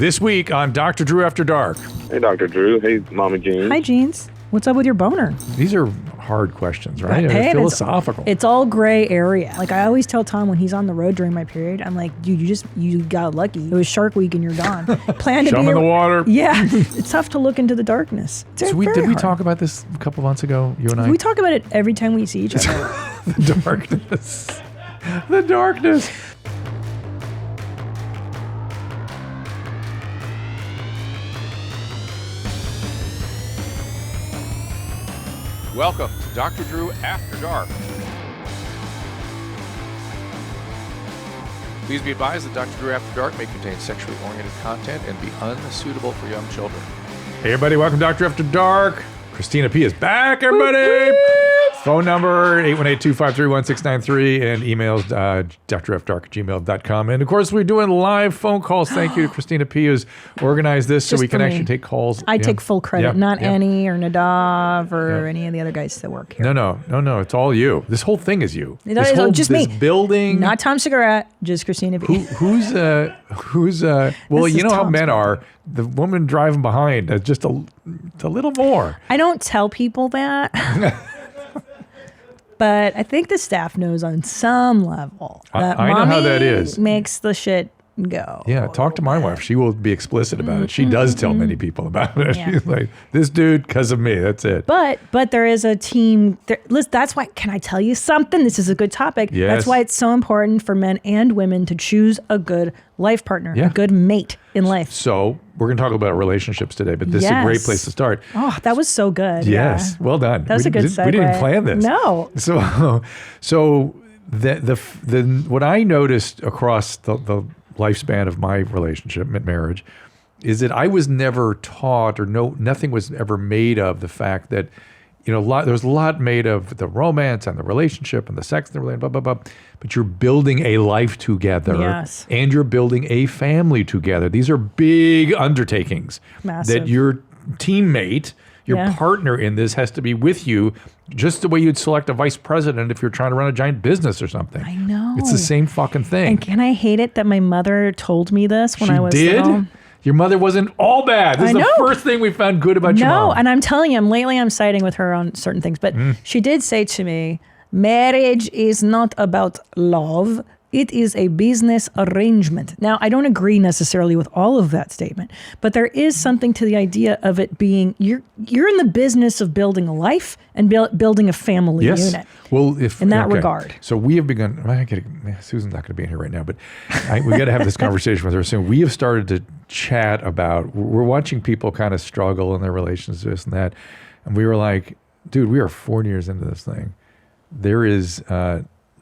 This week on Dr. Drew After Dark. Hey, Dr. Drew. Hey, Mama Jean. Hi, Jeans. What's up with your boner? These are hard questions, right? Hey, philosophical. It's all gray area. Like I always tell Tom when he's on the road during my period, I'm like, dude, you got lucky. It was Shark Week and you're gone. Plan to Jump be in the water. Yeah, it's tough to look into the darkness. So did we talk about this a couple months ago, you and I? We talk about it every time we see each other. The darkness. The darkness. Welcome to Dr. Drew After Dark. Please be advised that Dr. Drew After Dark may contain sexually oriented content and be unsuitable for young children. Hey everybody, welcome to Dr. After Dark. Christina P is back, everybody. Phone number 818-253-1693 and emails drafdark@gmail.com. And of course, we're doing live phone calls. Thank you to Christina P who's organized this so we can actually take calls. I take full credit, not Annie or Nadav or any of the other guys that work here. No. It's all you. This whole thing is you. Just me. Building. Not Tom Cigarette, just Christina P. Who's well, you know how men are. The woman driving behind is just a little more. I don't tell people that. But I think the staff knows on some level that I know how that is. Makes the shit go. Yeah, talk to my wife. She will be explicit about it. She does tell many people about it. Yeah. She's like, this dude, because of me. That's it. But there is a team. Listen, that's why, can I tell you something? This is a good topic. Yes. That's why it's so important for men and women to choose a good life partner, a good mate in life. So we're going to talk about relationships today, but this is a great place to start. Oh, that was so good. Yes. Yeah. Well done. That was a good segue. We didn't plan this. No. So what I noticed across the lifespan of my relationship, marriage, is that I was never taught or nothing was ever made of the fact that, there was a lot made of the romance and the relationship and the sex and the relationship, blah, blah, blah. But you're building a life together. Yes. And you're building a family together. These are big undertakings. Massive. That your teammate, your partner in this has to be with you just the way you'd select a vice president if you're trying to run a giant business or something. I know. It's the same fucking thing. And can I hate it that my mother told me this when I was little? Your mother wasn't all bad. This is the first thing we found good about your mom. No, and I'm telling you, lately I'm siding with her on certain things. But she did say to me, marriage is not about love. It is a business arrangement. Now, I don't agree necessarily with all of that statement, but there is something to the idea of it being, you're in the business of building a life and building a family unit. Well, in that regard. So we have begun, Susan's not going to be in here right now, but we got to have this conversation with her soon. We have started to chat about, we're watching people kind of struggle in their relationships, this and that. And we were like, dude, we are 4 years into this thing. There is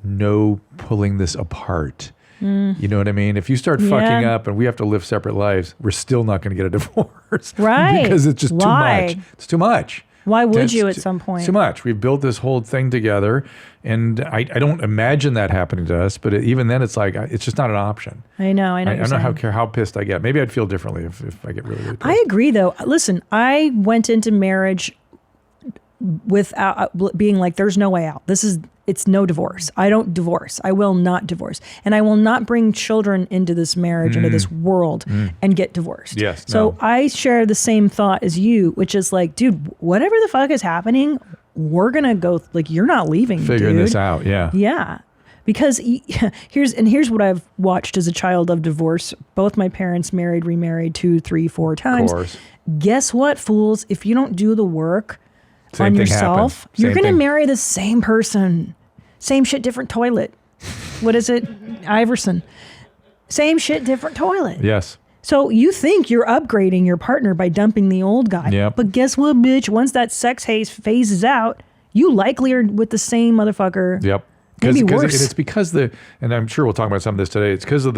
no pulling this apart. You know what I mean? If you start fucking up and we have to live separate lives, we're still not going to get a divorce. Right. Because it's just too much. It's too much. Why would you at some point? Too much. We've built this whole thing together, and I don't imagine that happening to us, but even then it's like, it's just not an option. I know. I don't know how pissed I get. Maybe I'd feel differently if I get really, really pissed. I agree, though. Listen, I went into marriage without being like, there's no way out. It's no divorce. I don't divorce. I will not divorce. And I will not bring children into this marriage, into this world and get divorced. Yes. So I share the same thought as you, which is like, dude, whatever the fuck is happening, we're going to go, like, you're not leaving, Figuring this out. Yeah. Yeah. Because here's what I've watched as a child of divorce. Both my parents married, remarried 2, 3, 4 times. Of course. Guess what, fools? If you don't do the work on yourself, you're going to marry the same person. Same shit, different toilet. What is it? Iverson. Same shit, different toilet. Yes. So you think you're upgrading your partner by dumping the old guy. Yep. But guess what, bitch? Once that sex haze phases out, you likely are with the same motherfucker. Yep. Maybe worse. It's because and I'm sure we'll talk about some of this today, it's because of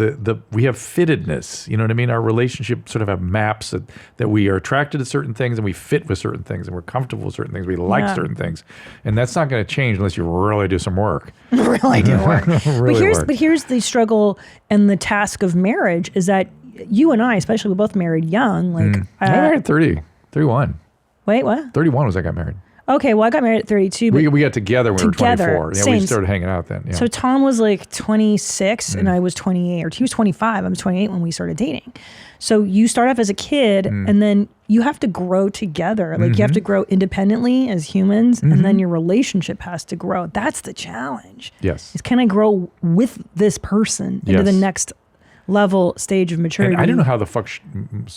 we have fittedness. You know what I mean? Our relationship sort of have maps that we are attracted to certain things and we fit with certain things and we're comfortable with certain things. We like certain things. And that's not going to change unless you really do some work. Really do work. But here's the struggle and the task of marriage is that you and I, especially, we both married young. Like I married 30, 31. Wait, what? 31 was I got married. Okay, well, I got married at 32. But We got together when we were 24. Yeah, we same. started hanging out then. Yeah. So Tom was like 26 and I was 28, or he was 25. I was 28 when we started dating. So you start off as a kid and then you have to grow together. Like you have to grow independently as humans and then your relationship has to grow. That's the challenge. Yes. Is can I grow with this person into the next level stage of maturity? And I don't know how the fuck,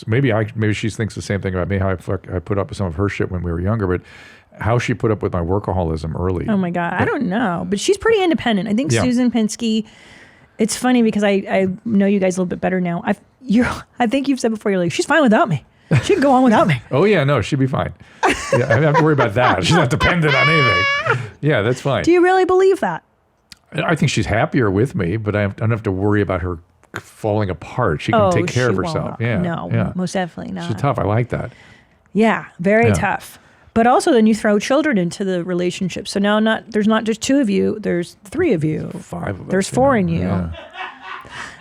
maybe she thinks the same thing about me, how I put up with some of her shit when we were younger, but how she put up with my workaholism early. Oh my God. I don't know. But she's pretty independent. I think Susan Pinsky, it's funny because I know you guys a little bit better now. I think you've said before, you're like, she's fine without me. She can go on without me. Oh yeah, no, she'd be fine. Yeah, I don't have to worry about that. She's not dependent on anything. Yeah, that's fine. Do you really believe that? I think she's happier with me, but I don't have to worry about her falling apart. She can take care of herself. Yeah. No, most definitely not. She's tough. I like that. Yeah, very tough. But also then you throw children into the relationship. So now there's not just 2 of you, there's 3 of you. 5 of us. There's 4 in you. Yeah.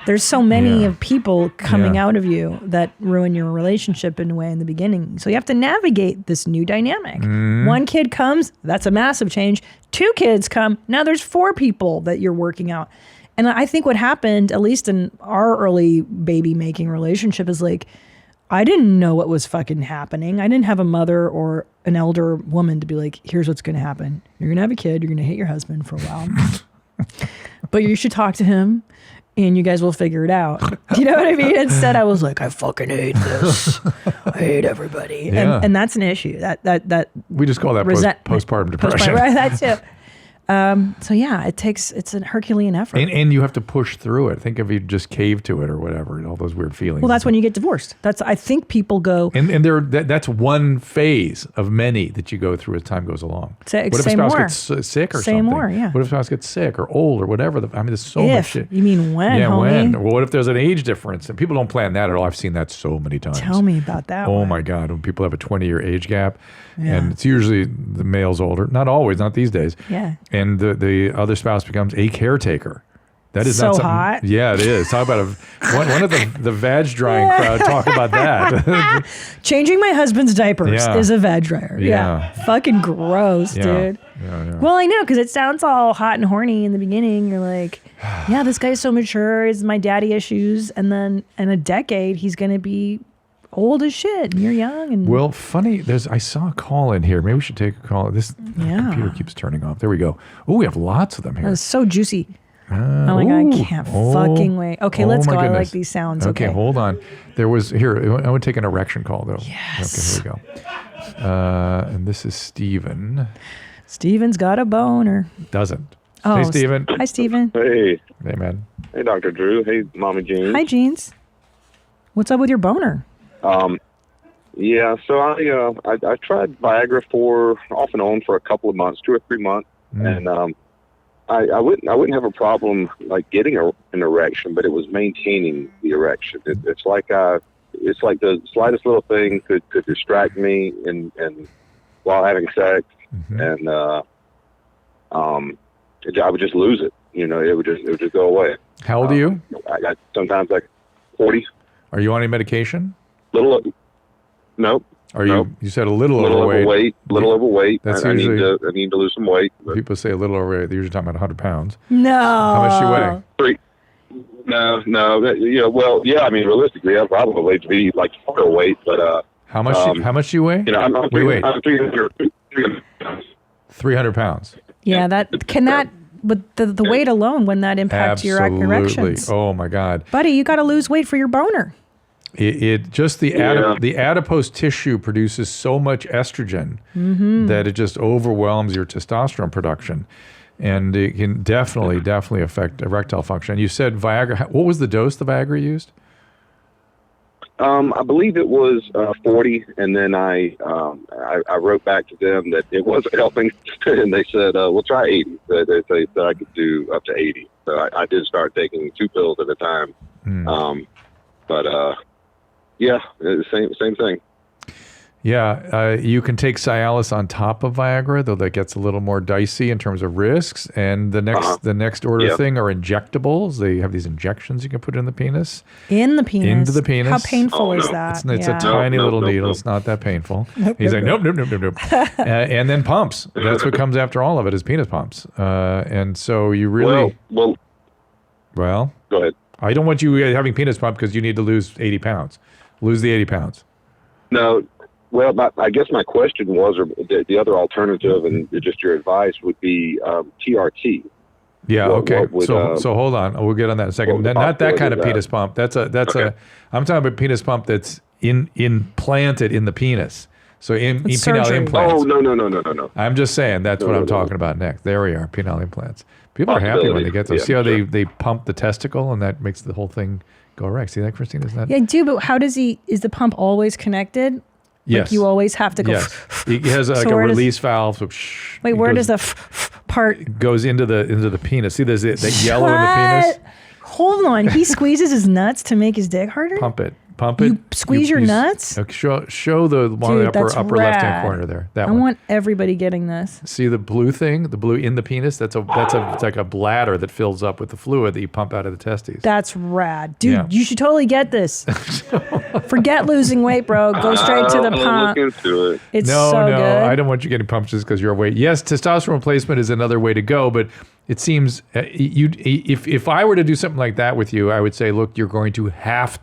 There's so many of people coming out of you that ruin your relationship in a way in the beginning. So you have to navigate this new dynamic. 1 kid comes, that's a massive change. 2 kids come, now there's 4 people that you're working out. And I think what happened, at least in our early baby making relationship, is like, I didn't know what was fucking happening. I didn't have a mother or an elder woman to be like, here's what's going to happen. You're going to have a kid. You're going to hate your husband for a while. But you should talk to him and you guys will figure it out. Do you know what I mean? Instead, I was like, I fucking hate this. I hate everybody. Yeah. And that's an issue. That we just call that postpartum depression. Right, that's it. So yeah, it's a Herculean effort. And you have to push through it. Think if you just cave to it or whatever, and all those weird feelings. Well, that's when you get divorced. I think people go. And that's one phase of many that you go through as time goes along. What if a spouse gets sick or something? More, yeah. What if a spouse gets sick or old or whatever? There's so much shit. You mean when, yeah, homie? when? Well, what if there's an age difference? And people don't plan that at all. I've seen that so many times. Tell me about that. Oh my God, when people have a 20-year age gap, Yeah. and it's usually the male's older. Not always, not these days. Yeah. And the other spouse becomes a caretaker. That is so not something, hot. Yeah, it is. Talk about one of the vag drying crowd. Talk about that. Changing my husband's diapers is a vag dryer. Yeah. Fucking gross, dude. Yeah. Well, I know, because it sounds all hot and horny in the beginning. You're like, yeah, this guy's so mature. It's my daddy issues. And then in a decade, he's going to be old as shit. And you're young. And well, funny. I saw a call in here. Maybe we should take a call. This computer keeps turning off. There we go. Oh, we have lots of them here. It's so juicy. Oh my God, I can't fucking wait. Okay, let's go. Goodness. I like these sounds. Okay, hold on. There was, here, I would take an erection call though. Yes. Okay, here we go. And this is Steven. Steven's got a boner. Doesn't. Oh, hey, Steven. Hi, Steven. Hey. Hey, man. Hey, Dr. Drew. Hey, Mama Jean. Hi, Jeans. What's up with your boner? Yeah, so I tried Viagra for off and on for a couple of months, 2 or 3 months, and I wouldn't have a problem like getting an erection, but it was maintaining the erection. It's like the slightest little thing could distract me and while having sex, and I would just lose it. You know, it would just go away. How old are you? I got sometimes like 40. Are you on any medication? Nope. Are you? Nope. You said a little overweight. Little overweight. That's I usually, need to lose some weight. People say a little overweight. They're usually talking about 100 pounds. No. How much do you weigh? No. Well, yeah. I mean, realistically, I probably weigh to be like overweight, but how much? How much do you weigh? You know, I'm 300 pounds. 300 pounds. Yeah, but the weight alone, when that impacts your erections. Oh my God, buddy, you got to lose weight for your boner. It just the adipose tissue produces so much estrogen that it just overwhelms your testosterone production, and it can definitely affect erectile function. You said Viagra. What was the dose the Viagra used? I believe it was 40, and then I wrote back to them that it wasn't helping, and they said, "We'll try 80." They said I could do up to 80, so I did start taking 2 pills at a time. But yeah, same thing. Yeah, you can take Cialis on top of Viagra, though that gets a little more dicey in terms of risks. And the next order thing are injectables. They have these injections you can put in the penis. In the penis? Into the penis. How painful is that? It's a tiny little needle. It's not that painful. He's like, nope. And then pumps. That's what comes after all of it is penis pumps. And so you really... Well, go ahead. I don't want you having penis pump because you need to lose 80 pounds. Lose the 80 pounds. No. Well, I guess my question was, or the other alternative, and just your advice would be TRT. Yeah. Okay. So hold on. We'll get on that in a second. Not that kind of penis pump. That's I'm talking about a penis pump that's implanted in the penis. So penile implants. Oh no. I'm just saying that's what I'm talking about next. There we are. Penile implants. People are happy when they get those. See how they pump the testicle and that makes the whole thing go erect. See that, Christina? Isn't that? Yeah, I do. But how is the pump always connected? Yes. Like you always have to go. Yes. It has like a release valve. So wait, where does the part? It goes into the penis. See, there's that yellow in the penis. Hold on. He squeezes his nuts to make his dick harder? Pump it. You squeeze your nuts? Show the one in the upper left-hand corner there. That one. I want everybody getting this. See the blue thing? The blue in the penis? It's like a bladder that fills up with the fluid that you pump out of the testes. That's rad. Dude, you should totally get this. Forget losing weight, bro. Go straight to the pump. Look into it. It's so good. No, I don't want you getting pumped just because you're overweight. Yes, testosterone replacement is another way to go, but it seems if I were to do something like that with you, I would say, look, you're going to have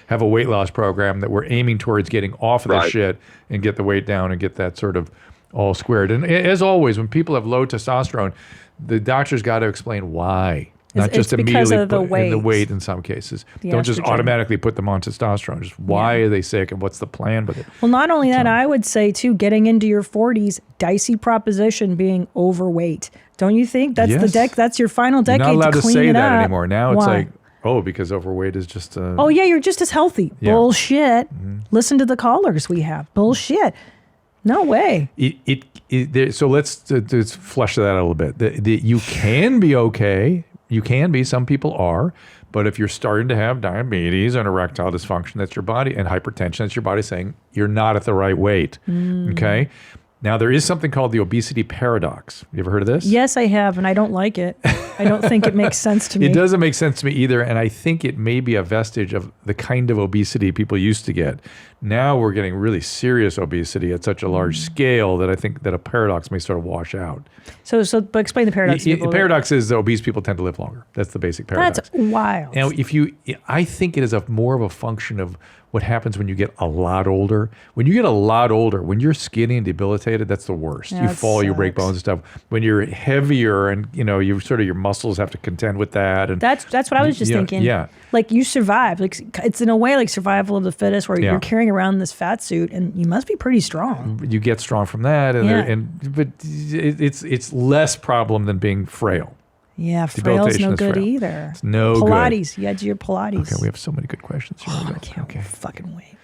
a weight loss program that we're aiming towards getting off of this shit and get the weight down and get that sort of all squared. And as always, when people have low testosterone, the doctor's got to explain why. Not just immediately put in the weight in some cases. Don't just automatically put them on testosterone. Just why are they sick and what's the plan with it? Well, not only that, I would say too, getting into your 40s, dicey proposition being overweight. Don't you think that's that's your final decade to clean it up? You're not allowed to say that anymore. Now it's like, because overweight is just you're just as healthy. Yeah. Bullshit. Mm-hmm. Listen to the callers we have. Bullshit. No way. So let's flesh that out a little bit. You can be okay. You can be. Some people are. But if you're starting to have diabetes and erectile dysfunction, that's your body, and hypertension, that's your body saying you're not at the right weight. Okay? Now, there is something called the obesity paradox. You ever heard of this? Yes, I have, and I don't like it. I don't think it makes sense to me. It doesn't make sense to me either, and I think it may be a vestige of the kind of obesity people used to get. Now we're getting really serious obesity at such a large scale that I think that a paradox may sort of wash out. But explain the paradox. The paradox is that obese people tend to live longer. That's the basic paradox. That's wild. Now, I think it is more of a function of what happens when you get a lot older. When you get a lot older, when you're skinny and debilitated, that's the worst. You fall, you break bones and stuff. When you're heavier and your muscles have to contend with that. And that's what I was just thinking. Yeah. Like you survive. Like it's in a way like survival of the fittest, where you're carrying around this fat suit and you must be pretty strong. You get strong from that, but it's less problem than being frail. Yeah, frail's no good either. It's no Pilates. good. You had to do your Pilates. Okay, we have so many good questions. Here I can't fucking wait.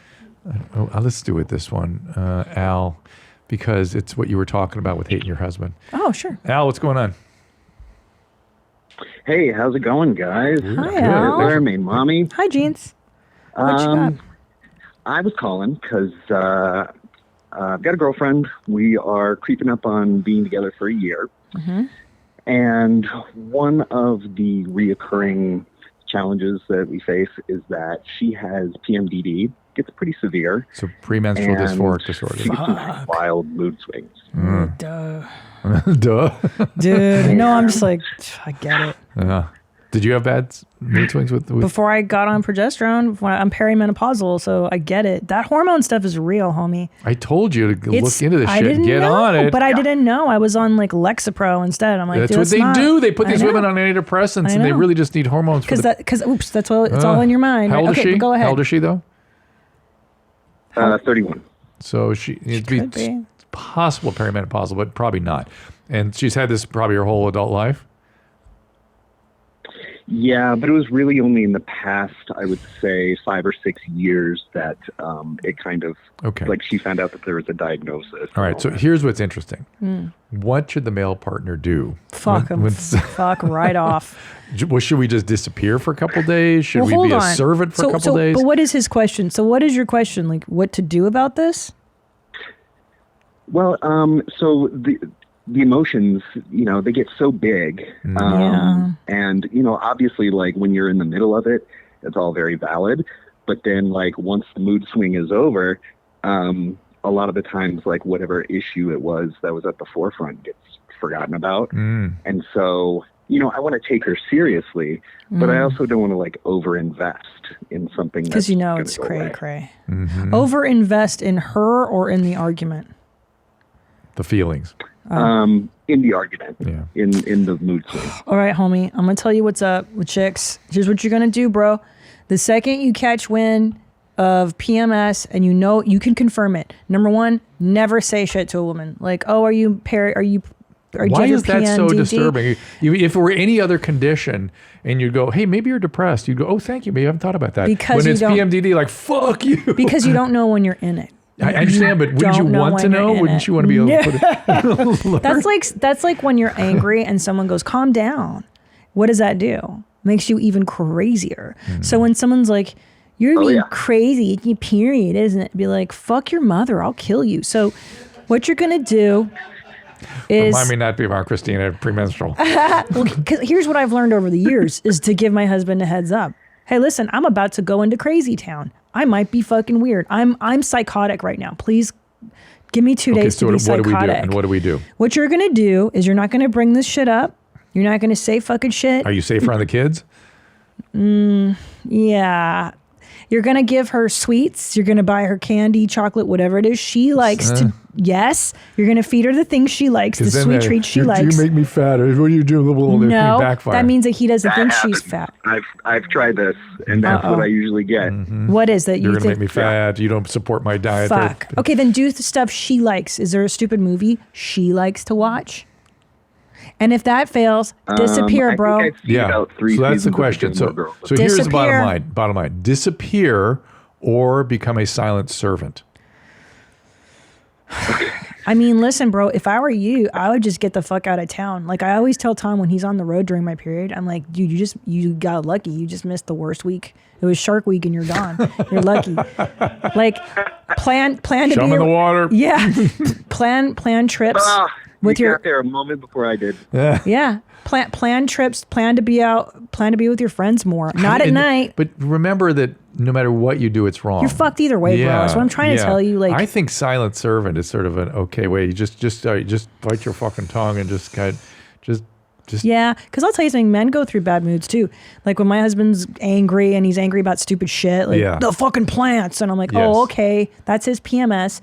Let's do it this one, Al, because it's what you were talking about with hating your husband. Oh, sure. Al, what's going on? Hey, how's it going, guys? Hi, Al. There, me, mommy. Hi, Jeans. What you got? I was calling because I've got a girlfriend. We are creeping up on being together for a year. Mm-hmm. And one of the reoccurring challenges that we face is that she has PMDD. It's pretty severe. So premenstrual dysphoric disorder. She gets some wild mood swings. Duh. Duh. Dude, no, I'm just like, I get it. Did you have bad mood swings with? Before I got on progesterone, I'm perimenopausal, so I get it. That hormone stuff is real, homie. I told you to look into this shit and get know, on it. But I didn't know. I was on like Lexapro instead. I'm like, that's what they do. They put these women on antidepressants, and they really just need hormones. Because that's what it's all in your mind. How old is she? Go ahead. How old is she though? 31. So it'd be possible perimenopausal, but probably not. And she's had this probably her whole adult life. Yeah, but it was really only in the past, I would say, 5 or 6 years that it kind of, like she found out that there was a diagnosis. All right, so here's what's interesting. What should the male partner do? Fuck him. Fuck right off. Well, should we just disappear for a couple days? Should we be a servant for a couple days? But what is his question? So what is your question? Like what to do about this? Well, so the emotions, they get so big. And, obviously, like, when you're in the middle of it, it's all very valid. But then, like, once the mood swing is over, a lot of the times, like, whatever issue it was that was at the forefront gets forgotten about. And so, I want to take her seriously, but I also don't want to, like, over-invest in something because it's cray-cray. Over-invest in her or in the argument? The feelings. In the argument. Yeah. In the mood swing. All right, homie. I'm going to tell you what's up with chicks. Here's what you're going to do, bro. The second you catch wind of PMS and you can confirm it. Number one, never say shit to a woman. Like, oh, why is that so disturbing? If it were any other condition and you'd go, hey, maybe you're depressed, you'd go, oh, thank you, maybe I haven't thought about that. Because when it's PMDD, like, fuck you. Because you don't know when you're in it. I understand, but wouldn't you want to know? Wouldn't you want to be able to put it? That's like when you're angry and someone goes, calm down. What does that do? Makes you even crazier. So when someone's like, you're being crazy, period, isn't it? Be like, fuck your mother, I'll kill you. So what you're going to do is... Remind me not to be around Christina premenstrual. Well, 'cause here's what I've learned over the years is to give my husband a heads up. Hey, listen, I'm about to go into crazy town. I might be fucking weird. I'm psychotic right now. Please give me 2 days to be psychotic. What do we do? And what do we do? What you're going to do is you're not going to bring this shit up. You're not going to say fucking shit. Are you safe around the kids? Yeah. You're going to give her sweets. You're going to buy her candy, chocolate, whatever it is she likes to. Yes. You're going to feed her the things she likes, the sweet treats she likes. You make me fat. What do you do? No, that means that he doesn't think she's fat. I've tried this, and that's what I usually get. What is that? You're going to make me fat. You don't support my diet. Fuck. Okay, then do the stuff she likes. Is there a stupid movie she likes to watch? And if that fails, disappear, bro. Yeah. So that's the question. So here's the bottom line. Disappear or become a silent servant. I mean, listen, bro, if I were you, I would just get the fuck out of town. Like I always tell Tom when he's on the road during my period, I'm like, dude, you got lucky. You just missed the worst week. It was Shark Week and you're gone. You're lucky. Like plan to Jump in the water. Yeah. plan trips. With you got there a moment before I did. Yeah. Plan trips, plan to be with your friends more. Not at night. But remember that no matter what you do, it's wrong. You're fucked either way, bro. That's what I'm trying to tell you. Like, I think silent servant is sort of an okay way. You just bite your fucking tongue and just yeah, because I'll tell you something, men go through bad moods too. Like when my husband's angry and he's angry about stupid shit, like the fucking plants. And I'm like, oh, okay, that's his PMS.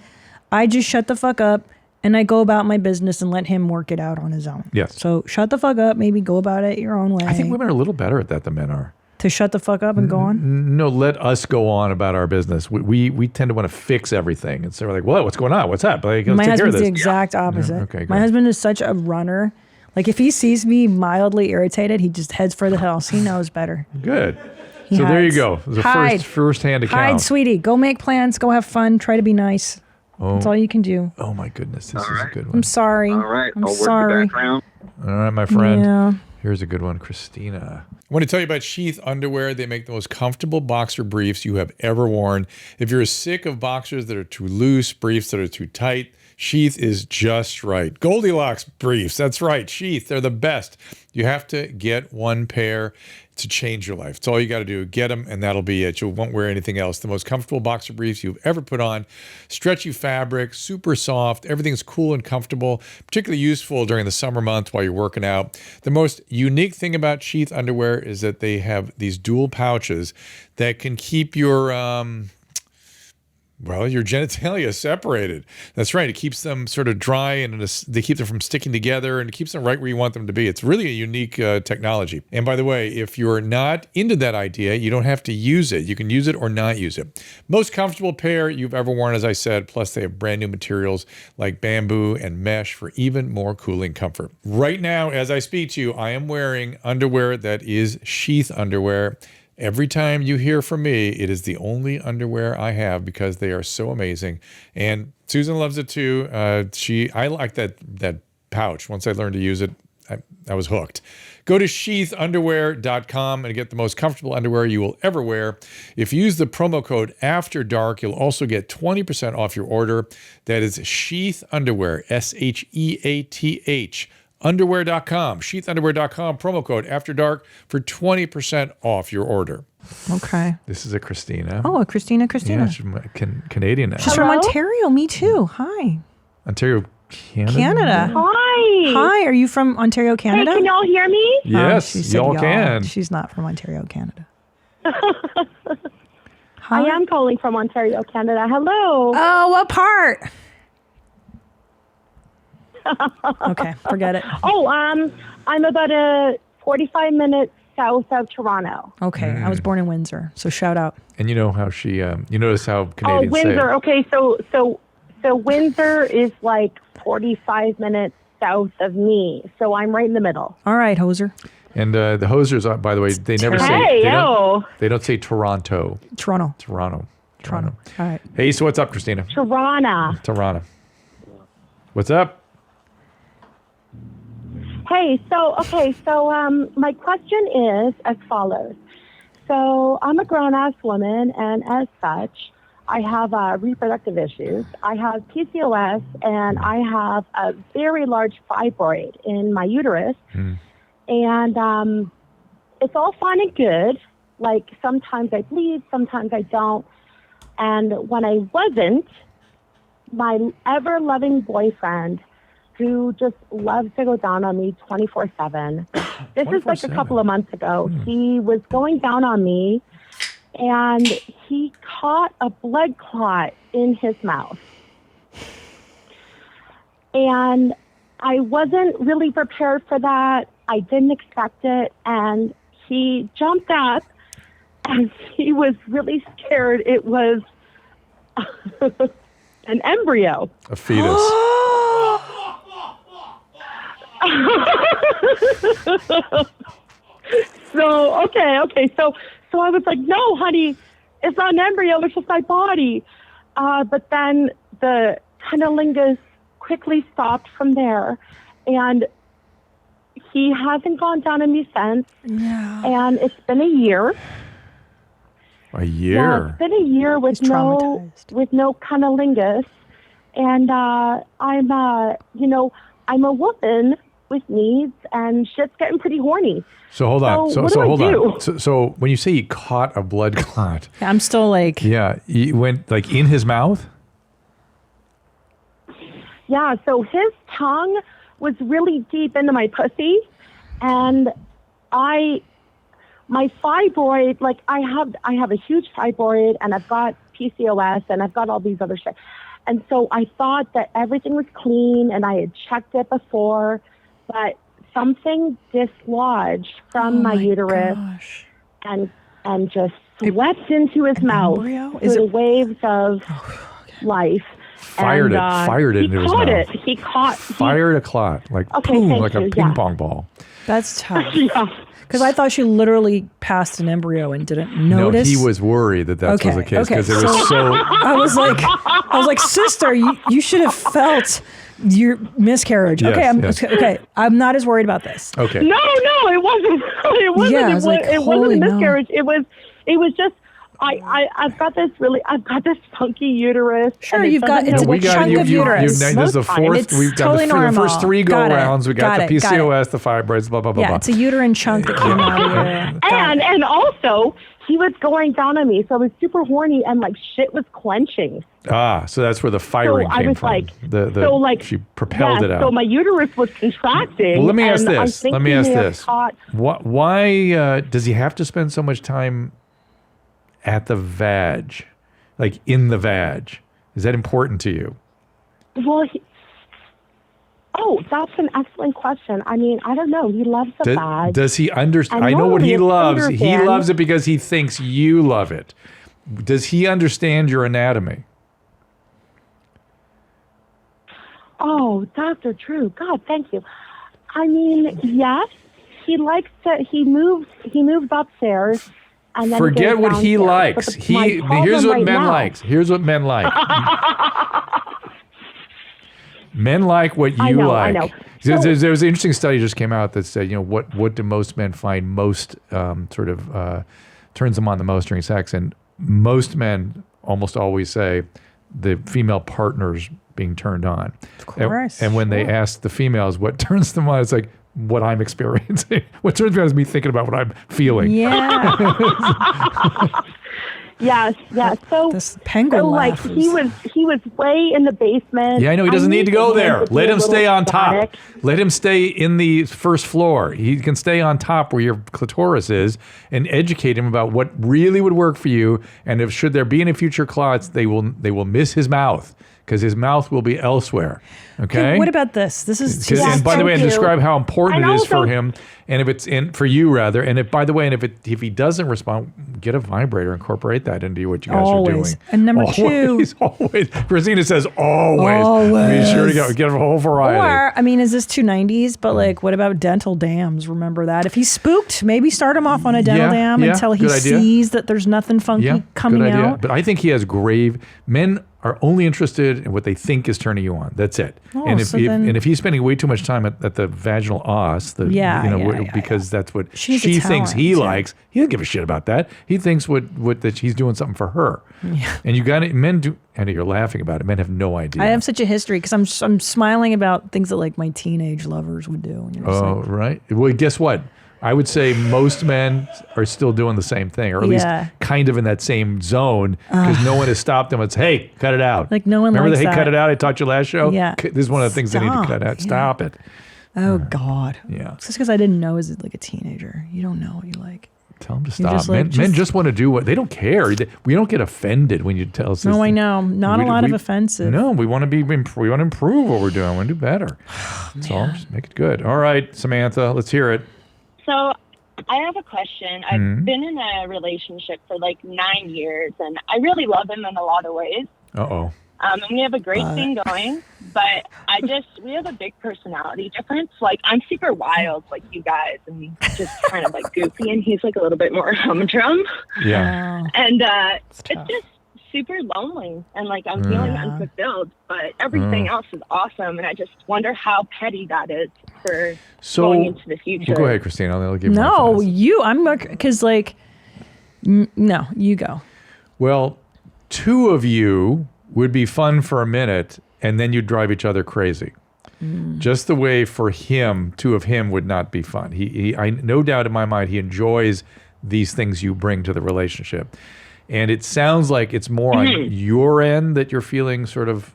I just shut the fuck up. And I go about my business and let him work it out on his own. Yes. So shut the fuck up. Maybe go about it your own way. I think women are a little better at that than men are. To shut the fuck up and go on? No, let us go on about our business. We tend to want to fix everything. And so we're like, well, what's going on? What's up? Like, my husband's the exact opposite. Yeah, okay, my husband is such a runner. Like if he sees me mildly irritated, he just heads for the hills. He knows better. Good. So there you go. It was a first-hand account. Hide, sweetie. Go make plans. Go have fun. Try to be nice. Oh, that's all you can do. Oh my goodness, this is a good one. I'm sorry. All right, I'm I'll sorry. work the background. All right, my friend. Yeah. Here's a good one, Christina. I want to tell you about Sheath Underwear. They make the most comfortable boxer briefs you have ever worn. If you're sick of boxers that are too loose, briefs that are too tight, Sheath is just right. Goldilocks briefs, that's right, Sheath, they're the best. You have to get one pair to change your life. It's all you got to do. Get them, and that'll be it. You won't wear anything else. The most comfortable boxer briefs you've ever put on. Stretchy fabric, super soft. Everything's cool and comfortable, particularly useful during the summer months while you're working out. The most unique thing about Sheath Underwear is that they have these dual pouches that can keep your your genitalia separated. That's right. It keeps them sort of dry and they keep them from sticking together and it keeps them right where you want them to be. It's really a unique technology. And by the way, if you're not into that idea, you don't have to use it. You can use it or not use it. Most comfortable pair you've ever worn, as I said, plus they have brand new materials like bamboo and mesh for even more cooling comfort. Right now, as I speak to you, I am wearing underwear that is Sheath underwear. Every time you hear from me, it is the only underwear I have because they are so amazing. And Susan loves it too. I like that pouch. Once I learned to use it, I was hooked. Go to sheathunderwear.com and get the most comfortable underwear you will ever wear. If you use the promo code After Dark, you'll also get 20% off your order. That is Sheath Underwear, SHEATH, underwear.com, sheathunderwear.com, promo code After Dark for 20% off your order. Okay. This is a Christina. Oh, a Christina. Yeah, she's Canadian now. She's from Ontario. Me too. Hi. Ontario, Canada. Hi. Hi. Are you from Ontario, Canada? Hey, can y'all hear me? Yes, she said y'all can. She's not from Ontario, Canada. I am calling from Ontario, Canada. Hello. Oh, what part? Okay, forget it. Oh, I'm about a 45 minutes south of Toronto. Okay, I was born in Windsor, so shout out. And you know how she, you notice how Oh, Canadians Windsor. say. Okay, so Windsor is like 45 minutes south of me, so I'm right in the middle. All right, hoser. And the hosers, by the way, they never say. Hey, they don't say Toronto. Toronto. Toronto. All right. Hey, so what's up, Christina? Toronto. Toronto. What's up? Hey, so my question is as follows. So I'm a grown-ass woman, and as such, I have reproductive issues. I have PCOS, and I have a very large fibroid in my uterus. And it's all fine and good. Like, sometimes I bleed, sometimes I don't. And when I wasn't, my ever-loving boyfriend, who just loves to go down on me 24/7. This is like a couple of months ago. He was going down on me, and he caught a blood clot in his mouth. And I wasn't really prepared for that. I didn't expect it. And he jumped up, and he was really scared. It was an embryo. A fetus. So I was like, no, honey, it's not an embryo, it's just my body. But then the Cunnilingus quickly stopped from there, and he hasn't gone down on me since. Yeah. And it's been a year. A year? Yeah, it's been a year with He's no Cunnilingus. And I'm a woman with needs, and shit's getting pretty horny. So hold on. So So what do I hold do? on. So when you say he caught a blood clot, I'm still like, yeah, he went like in his mouth? Yeah, so his tongue was really deep into my pussy, and my fibroid, like I have a huge fibroid, and I've got PCOS, and I've got all these other shit. And so I thought that everything was clean, and I had checked it before, but something dislodged from my uterus gosh. and just swept into his mouth embryo? through Is the it- waves of life. Fired it into his mouth. He caught Fired a clot, like Okay, boom, thank like a you, ping yeah. pong ball. That's tough. Yeah. Because I thought she literally passed an embryo and didn't No, notice. he was worried that was the case because it was so. I was like, sister, you should have felt your miscarriage. Yes, Okay, I'm not as worried about this. Okay. No, it wasn't. It wasn't. Yeah, I was like, it holy wasn't a no. miscarriage. It was just. I've got this funky uterus. Sure, and it you've got- doesn't it's know a what chunk to of do. uterus. This is the Most times. fourth. It's We've got totally the normal. first three Got it. go-rounds. We got the Got it. PCOS, the fibroids, blah, blah, blah, Yeah, blah. it's a uterine chunk that came out of your. Got it. And also, he was going down on me, so I was super horny, and like shit was clenching. So that's where the firing I came was from. like, she propelled it out. So my uterus was contracting. Well, let me ask and I this. think Let me he ask may have this. caught- Why does he have to spend so much time at the vag, like in the vag? Is that important to you? Well, that's an excellent question. I mean, I don't know. He loves the bag. Does he understand? And I know what normally he it's loves. He understand- loves it because he thinks you love it. Does he understand your anatomy? Oh, Dr. Drew. God, thank you. I mean, yes. He likes to. He moves upstairs. And then Forget goes what he downstairs. likes. But my Here's problem what right men now- likes. Here's what men like. Men like what you like. I know. There was an interesting study just came out that said, what do most men find most turns them on the most during sex? And most men almost always say the female partner's being turned on. Of course. And when they ask the females what turns them on, it's like, what I'm experiencing. What turns me on is me thinking about what I'm feeling. Yeah. Yes. So this penguin laugh he was way in the basement. Yeah, I know. He doesn't need to go there. Let him stay on static. top. Let him stay in the first floor. He can stay on top where your clitoris is and educate him about what really would work for you. And if should there be any future clots, they will miss his mouth because his mouth will be elsewhere. Okay. What about this? This is and by the way, and thank you. describe how important And it is for also- him, and if it's in for you rather. And if by the way, and if he doesn't respond, get a vibrator, incorporate that into what you guys are Always. doing. And number two- always. Christina says always. Be sure to get a whole variety. Or, I mean, is this 290s? But like, what about dental dams? Remember that? If he's spooked, maybe start him off on a dental dam until he good idea. sees that there's nothing funky coming good idea. out. But I think he has grave. Men are only interested in what they think is turning you on. That's it. Oh, and so then- if he's spending way too much time at the vaginal os, because that's what She's she a thinks talent, he yeah. likes, he doesn't give a shit about that. He thinks that he's doing something for her. Yeah. And you got it. Men do. And you're laughing about it. Men have no idea. I have such a history because I'm smiling about things that like my teenage lovers would do. And you're just Oh, like, right. Well, guess what? I would say most men are still doing the same thing, or at least kind of in that same zone, because no one has stopped them. It's, hey, cut it out. Like, no one Remember likes the, hey, that. cut it out? I taught you last show? Yeah. This is one of the things they need to cut out. Yeah. Stop it. oh God. Yeah. It's just because I didn't know as like a teenager. You don't know what you like. Tell them to You're stop. just like, Men just want to do what they don't care. We don't get offended when you tell us. No, this. I know. Not a lot of offensive. No, we want to improve what we're doing. We want to do better. So just make it good. All right, Samantha, let's hear it. So I have a question. I've been in a relationship for like 9 years, and I really love him in a lot of ways. Uh-oh. And we have a great thing going, but we have a big personality difference. Like, I'm super wild, like you guys, and just kind of like goofy, and he's like a little bit more humdrum. Yeah. And it's just super lonely, and like I'm feeling unfulfilled, but everything else is awesome, and I just wonder how petty that is for going into the future. Well, go ahead, Christina. I'll give you No, because like, no, you go. Well, two of you would be fun for a minute, and then you'd drive each other crazy. Just the way for him, two of him would not be fun. I no doubt in my mind, he enjoys these things you bring to the relationship. And it sounds like it's more on your end that you're feeling sort of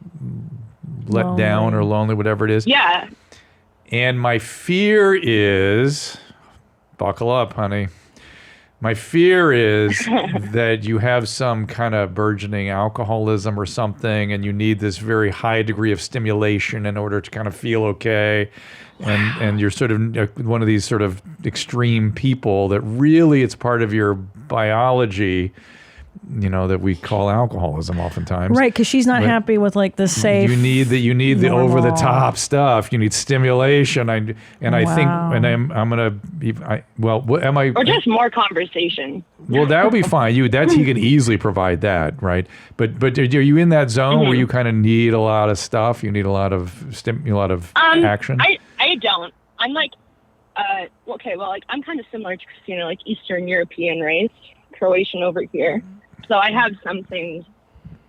let down or lonely, whatever it is. Yeah. And my fear is, buckle up, honey. My fear is that you have some kind of burgeoning alcoholism or something, and you need this very high degree of stimulation in order to kind of feel okay. And you're sort of one of these sort of extreme people that really it's part of your biology, that we call alcoholism oftentimes. Right, because she's not happy with like the safe. You need the normal. over the top stuff. You need stimulation. I think, and I'm gonna be. Am I? Or just more conversation. Well, that would be fine. He can easily provide that, right? But are you in that zone where you kind of need a lot of stuff? You need a lot of action. I don't. I'm like, I'm kind of similar to Christina, like Eastern European race, Croatian over here. So I have some things.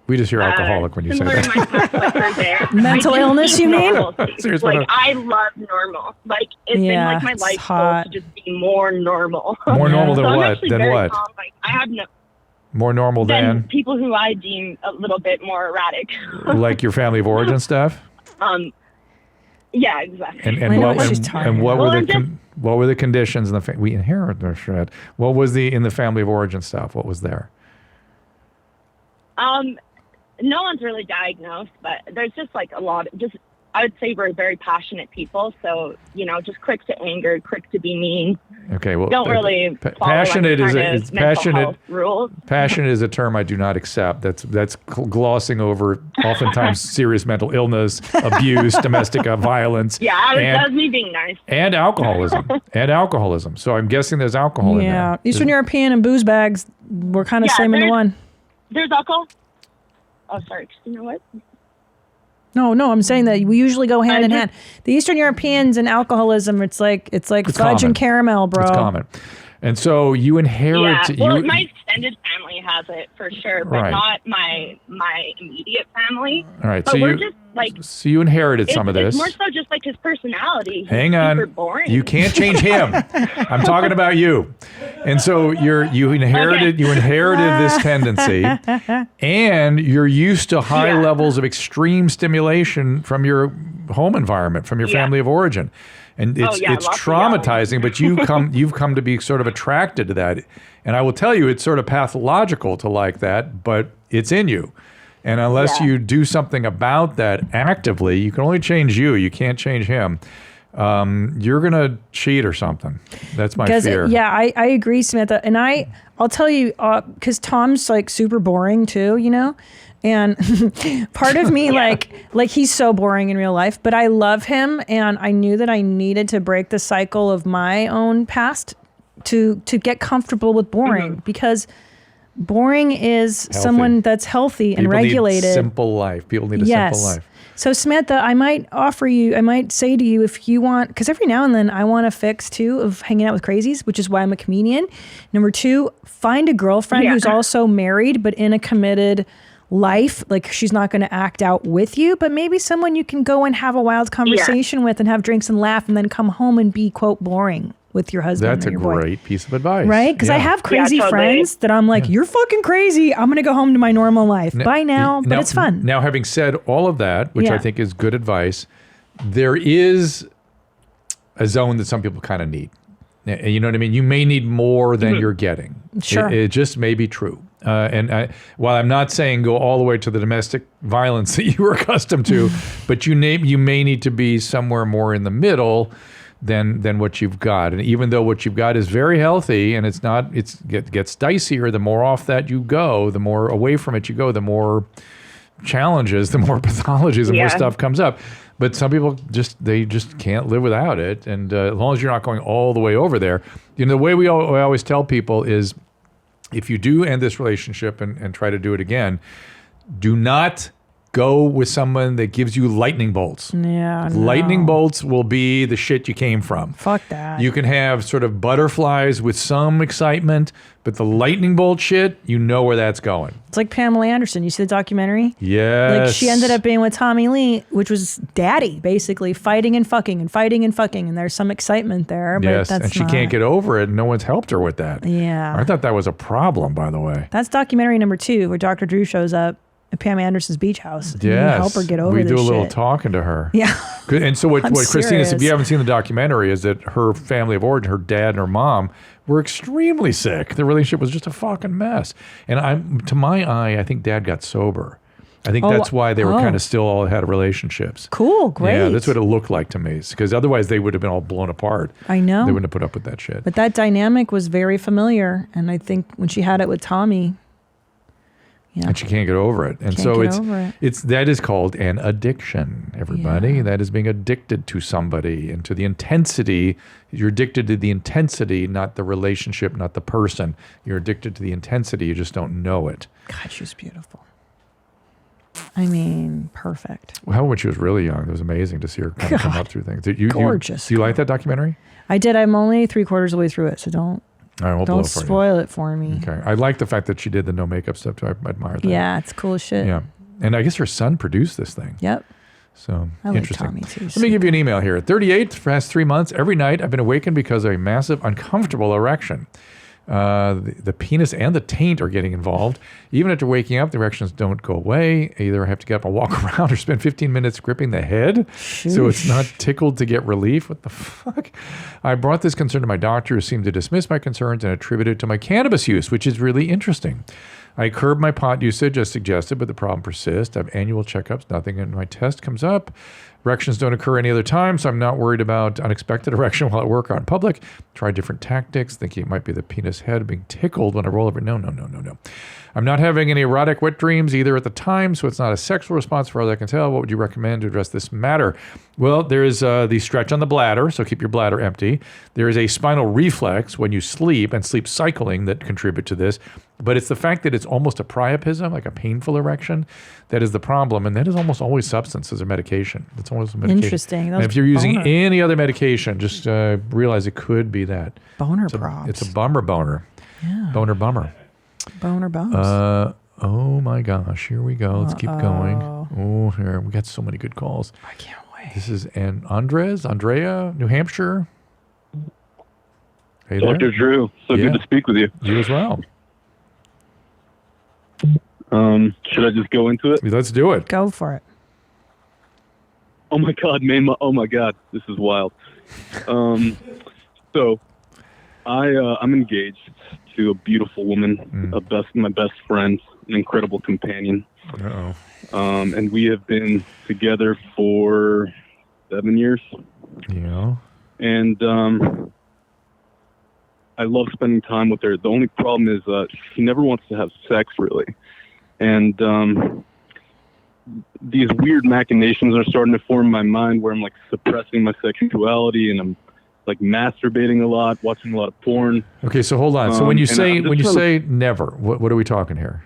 We just hear alcoholic when you say that. Similar to my past life there. Mental illness, you mean? Seriously, like, I love normal. Like, it's been like my life goal to just be more normal. More normal than so what? I'm actually Than very what? calm. Like, I have no. More normal than people who I deem a little bit more erratic. Like your family of origin stuff? Yeah, exactly. And what were the conditions in the we inherit their shit. What was in the family of origin stuff? What was there? No one's really diagnosed, but there's just like a lot of I would say we're very passionate people, so just quick to anger, quick to be mean. Okay, well, don't really passionate passionate rules. Passionate is a term I do not accept. That's glossing over oftentimes serious mental illness, abuse, domestic violence. Yeah, that was me being nice. And alcoholism. So I'm guessing there's alcohol in there. Yeah, Eastern European and booze bags were kind of same in the one. There's alcohol. Oh, sorry, Christina, what? No, I'm saying that we usually go hand in hand. The Eastern Europeans and alcoholism, it's like fudge common. and caramel, bro. It's common. And so you inherit. Yeah. Well, my extended family has it for sure, but Right. not my immediate family. All right. But So we're you just like so you inherited some of this. It's more so just like his personality. He's Hang on. super boring. You can't change him. I'm talking about you. And so you inherited this tendency, and you're used to high levels of extreme stimulation from your home environment, from your family of origin. And it's lots of traumatizing, but you've come to be sort of attracted to that. And I will tell you, it's sort of pathological to like that, but it's in you. And unless you do something about that actively, you can only change you. You can't change him. You're going to cheat or something. That's my fear. Yeah, I agree, Samantha. And I'll tell you, because Tom's like super boring too, you know? And part of me, like he's so boring in real life, but I love him. And I knew that I needed to break the cycle of my own past to get comfortable with boring, because boring is someone that's healthy and regulated. Need simple life. People need a simple life. So Samantha, I might say to you, if you want, because every now and then I want a fix too of hanging out with crazies, which is why I'm a comedian. Number 2, find a girlfriend who's also married, but in a committed life. Like, she's not going to act out with you, but maybe someone you can go and have a wild conversation with and have drinks and laugh and then come home and be, quote, boring with your husband. That's or a your boy. great piece of advice. Right? Because I have crazy friends that I'm like, you're fucking crazy. I'm going to go home to my normal life. Bye now. But it's fun. Now, having said all of that, which I think is good advice, there is a zone that some people kind of need. You know what I mean? You may need more than you're getting. Sure. It just may be true. While I'm not saying go all the way to the domestic violence that you were accustomed to, but you may need to be somewhere more in the middle than what you've got. And even though what you've got is very healthy, and it gets dicier the more off that you go, the more away from it you go, the more challenges, the more pathologies, the more stuff comes up. But some people just can't live without it. And as long as you're not going all the way over there, you know, the way we always tell people is, if you do end this relationship and try to do it again, do not go with someone that gives you lightning bolts. Yeah, Lightning bolts will be the shit you came from. Fuck that. You can have sort of butterflies with some excitement, but the lightning bolt shit, you know where that's going. It's like Pamela Anderson. You see the documentary? Yes. Like, she ended up being with Tommy Lee, which was daddy, basically, fighting and fucking and fighting and fucking. And there's some excitement there. But Yes, that's and she not. can't get over it, and no one's helped her with that. Yeah. I thought that was a problem, by the way. That's documentary number 2, where Dr. Drew shows up at Pam Anderson's beach house. And Yes. help her get over we this do a little shit. talking to her. Yeah. And so what Christina said, if serious. you haven't seen the documentary, is that her family of origin, her dad and her mom, were extremely sick. Their relationship was just a fucking mess. And to my eye, I think dad got sober. I think that's why they were kind of still all had relationships. Cool, great. Yeah, that's what it looked like to me. Because otherwise they would have been all blown apart. I know. They wouldn't have put up with that shit. But that dynamic was very familiar. And I think when she had it with Tommy, and she can't get over it. And Can't so get over it. that is called an addiction, everybody. Yeah. That is being addicted to somebody and to the intensity. You're addicted to the intensity, not the relationship, not the person. You're addicted to the intensity. You just don't know it. God, she was beautiful. I mean, perfect. Well, when she was really young, it was amazing to see her kind of come up through things. Gorgeous. Do you like that documentary? I did. I'm only 3/4 of the way through it, so don't All right, we'll blow don't it for you. spoil it for me. Okay. I like the fact that she did the no makeup stuff too. I admire that. Yeah, it's cool as shit. Yeah. And I guess her son produced this thing. Yep. So I like interesting. Tommy too. Let me give you an email here. At 38, for the past 3 months, every night I've been awakened because of a massive, uncomfortable erection. The penis and the taint are getting involved. Even after waking up, the erections don't go away. Either I have to get up and walk around or spend 15 minutes gripping the head. So it's not tickled to get relief. What the fuck? I brought this concern to my doctor, who seemed to dismiss my concerns and attribute it to my cannabis use, which is really interesting. I curbed my pot usage as suggested, but the problem persists. I have annual checkups, nothing in my test comes up. Erections don't occur any other time, so I'm not worried about unexpected erection while at work or in public. Try different tactics, thinking it might be the penis head being tickled when I roll over. No. I'm not having any erotic wet dreams either at the time, so it's not a sexual response as far as I can tell. What would you recommend to address this matter? Well, there is the stretch on the bladder, so keep your bladder empty. There is a spinal reflex when you sleep and sleep cycling that contribute to this. But it's the fact that it's almost a priapism, like a painful erection, that is the problem. And that is almost always substances or medication. It's always a medication. Interesting. And if you're using any other medication, just realize it could be that. Props. It's a boner. Yeah. Boner bummer. Boner bumps. Oh my gosh, here we go. Let's keep going. Oh, here. We got so many good calls. I can't wait. This is Andrea, New Hampshire. Hey there. Dr. Drew, good to speak with you. You as well. Should I just go into it? Let's do it. Go for it. Oh my God, oh my God, this is wild. So I'm engaged to a beautiful woman, my best friend, an incredible companion. Uh-oh. And we have been together for 7 years. Yeah. And I love spending time with her. The only problem is she never wants to have sex, really. And these weird machinations are starting to form in my mind where I'm like suppressing my sexuality and I'm like masturbating a lot, watching a lot of porn. Okay, so hold on. So when you say never, what are we talking here?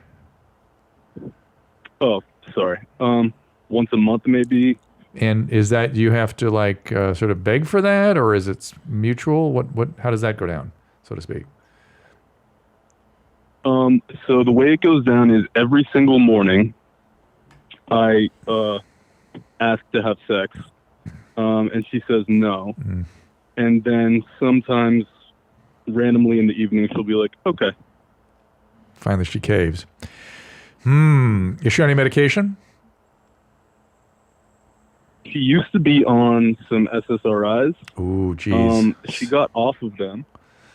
Oh, sorry. Once a month maybe. And is that you have to like sort of beg for that, or is it mutual? What? How does that go down, so to speak? So the way it goes down is every single morning, I ask to have sex, and she says no. And then sometimes, randomly in the evening, she'll be like, "Okay." Finally, she caves. Is she on any medication? She used to be on some SSRIs. Ooh, geez. She got off of them.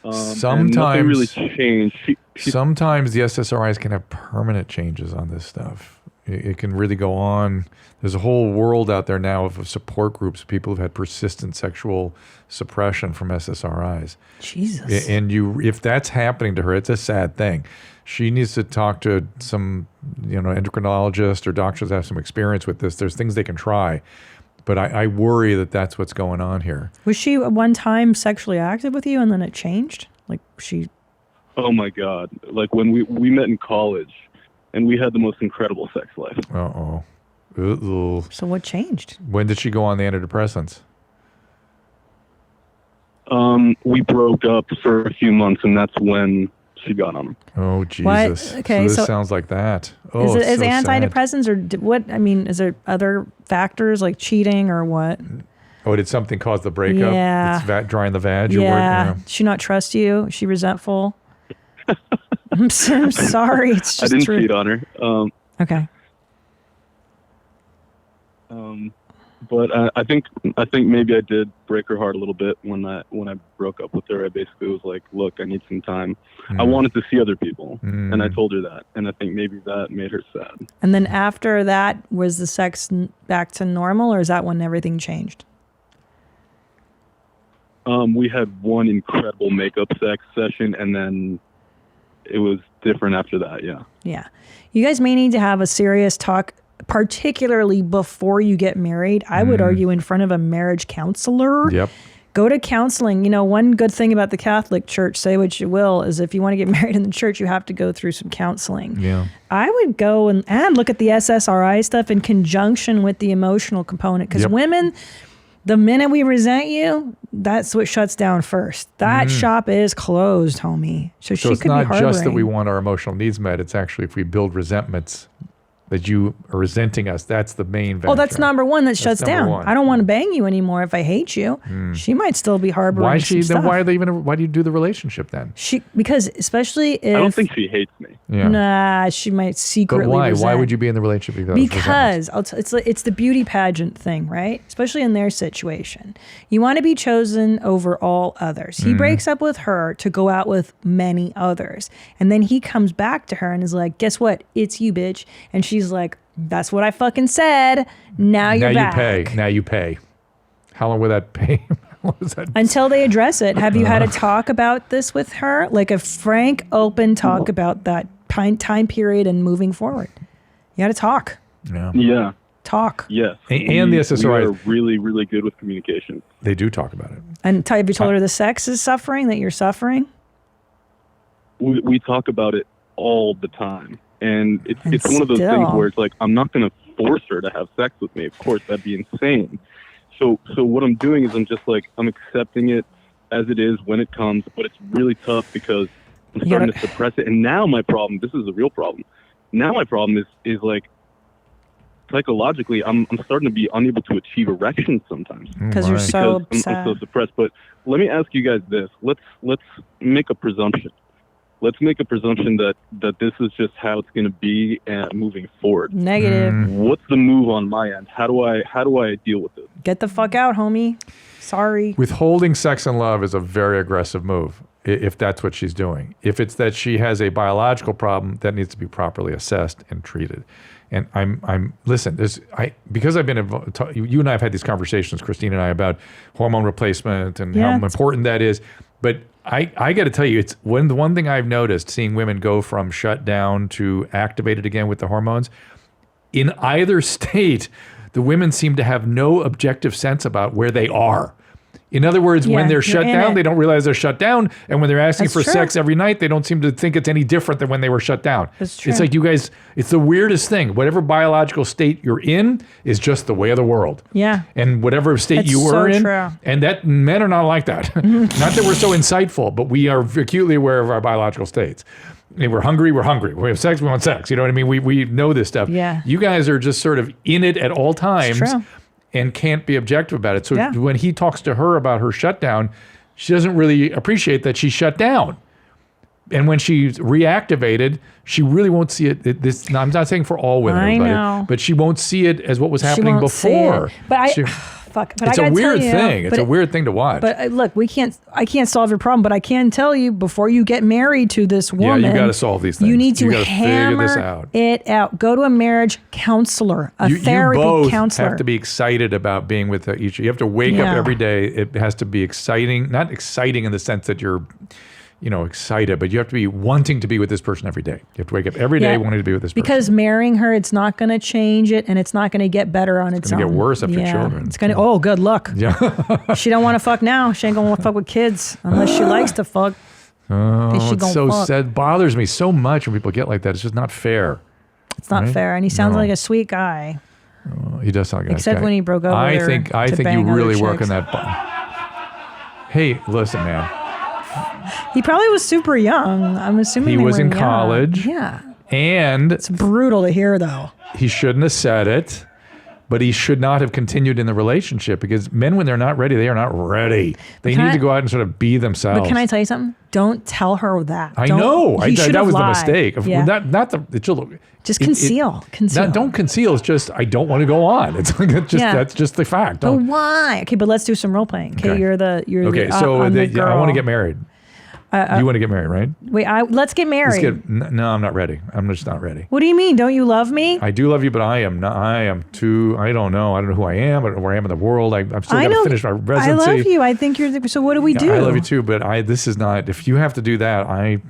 Sometimes and nothing really changed. Sometimes the SSRIs can have permanent changes on this stuff. It can really go on. There's a whole world out there now of support groups, people who've had persistent sexual suppression from SSRIs. Jesus. And if that's happening to her, it's a sad thing. She needs to talk to some, endocrinologist or doctors that have some experience with this. There's things they can try. But I worry that that's what's going on here. Was she at one time sexually active with you and then it changed? Like she... Oh my God. Like when we met in college and we had the most incredible sex life. Uh-oh. So what changed? When did she go on the antidepressants? We broke up for a few months and that's when she got on them. Oh, Jesus. What? Okay, so this sounds like that. Oh, is so antidepressants sad. or what? I mean, is there other factors like cheating or what? Oh, did something cause the breakup? Yeah. It's drying the vag? Yeah. She not trust you? Is she resentful? I'm sorry. It's just I didn't true. cheat on her. Okay. But I think maybe I did break her heart a little bit when I broke up with her. I basically was like, look, I need some time. I wanted to see other people, and I told her that, and I think maybe that made her sad. And then after that, was the sex back to normal, or is that when everything changed? We had one incredible makeup sex session, and then it was different after that. Yeah. Yeah. You guys may need to have a serious talk, particularly before you get married. I would argue in front of a marriage counselor. Yep. Go to counseling. One good thing about the Catholic Church, say what you will, is if you want to get married in the church, you have to go through some counseling. Yeah. I would go and look at the SSRI stuff in conjunction with the emotional component, because women, the minute we resent you, that's what shuts down first. That shop is closed, homie. So she it's could be not harboring. just that we want our emotional needs met. It's actually if we build resentments that you are resenting us, that's the main venture. Oh, that's number one that shuts down. One. I don't want to bang you anymore if I hate you. She might still be harboring some stuff. Why do you do the relationship then? Because especially if... I don't think she hates me. Yeah. Nah, she might secretly But why? resent. Why would you be in the relationship? Because it's the beauty pageant thing, right? Especially in their situation. You want to be chosen over all others. He breaks up with her to go out with many others. And then he comes back to her and is like, guess what? It's you, bitch. And she's like, that's what I fucking said. Now you're back. Now you pay. How long would that pay? Until they address it. Have you had a talk about this with her? Like a frank, open talk about that time period and moving forward. You got to talk. Yeah. Talk. Yes. And the SSRIs. We are really, really good with communication. They do talk about it. And have you told her the sex is suffering, that you're suffering? We talk about it all the time. And it's one of those things where it's like, I'm not going to force her to have sex with me. Of course, that'd be insane. So what I'm doing is I'm accepting it as it is when it comes, but it's really tough because I'm starting to suppress it. And now my problem, this is a real problem. Now my problem is like, psychologically, I'm starting to be unable to achieve erections sometimes. Because you're so upset. I'm so suppressed. But let me ask you guys this. Let's make a presumption. Let's make a presumption that this is just how it's going to be moving forward. Negative. What's the move on my end? How do I deal with it? Get the fuck out, homie. Sorry. Withholding sex and love is a very aggressive move, if that's what she's doing. If it's that she has a biological problem, that needs to be properly assessed and treated. And listen, because I've been you and I have had these conversations, Christina and I, about hormone replacement and how important that is. But I got to tell you, it's the one thing I've noticed, seeing women go from shut down to activated again with the hormones. In either state, the women seem to have no objective sense about where they are. In other words, when they're shut down, they don't realize they're shut down. And when they're asking for sex every night, they don't seem to think it's any different than when they were shut down. That's true. It's like you guys, it's the weirdest thing. Whatever biological state you're in is just the way of the world. Yeah. And whatever state you were in. True. And that men are not like that. Not that we're so insightful, but we are acutely aware of our biological states. If we're hungry, we're hungry. We have sex, we want sex. You know what I mean? We know this stuff. Yeah. You guys are just sort of in it at all times. It's true. And can't be objective about it. So when he talks to her about her shutdown, she doesn't really appreciate that she's shut down. And when she's reactivated, she really won't see it. I'm not saying for all women, but she won't see it as what was happening before. But it's a weird thing. It's a weird thing to watch. But look, I can't solve your problem, but I can tell you, before you get married to this woman, you got to solve these things. You need to hammer it out. Go to a marriage counselor, therapy counselor. You have to be excited about being with each. You have to wake up every day. It has to be exciting, not exciting in the sense that you're excited, but you have to be wanting to be with this person every day. You have to wake up every day wanting to be with this person. Because marrying her, it's not going to change it, and it's not going to get better on its own. It's going to get worse after children. It's going to, good luck. Yeah. She don't want to fuck now. She ain't going to fuck with kids unless she likes to fuck. It's so sad. It bothers me so much when people get like that. It's just not fair. It's not fair. And he sounds like a sweet guy. He does sound like a nice guy. Except when he broke over I think you really work on that. Hey, listen, man. He probably was super young. I'm assuming he was in college. Yeah. And it's brutal to hear, though. He shouldn't have said it, but he should not have continued in the relationship, because men, when they're not ready, they are not ready. They need to go out and sort of be themselves. But can I tell you something? Don't tell her that. I know. That was lied. the mistake. Yeah. Just conceal. Don't conceal. It's just, I don't want to go on. It's like, that's just the fact. But why? Okay, but let's do some role playing. Okay, you're the so I'm the girl. I want to get married. You want to get married, right? Wait, let's get married. No, I'm not ready. I'm just not ready. What do you mean? Don't you love me? I do love you, but I am not. I don't know. I don't know who I am. I don't know where I am in the world. I'm still going to finish my residency. I love you. I think you're so what do we do? I love you too, but this is not, if you have to do that,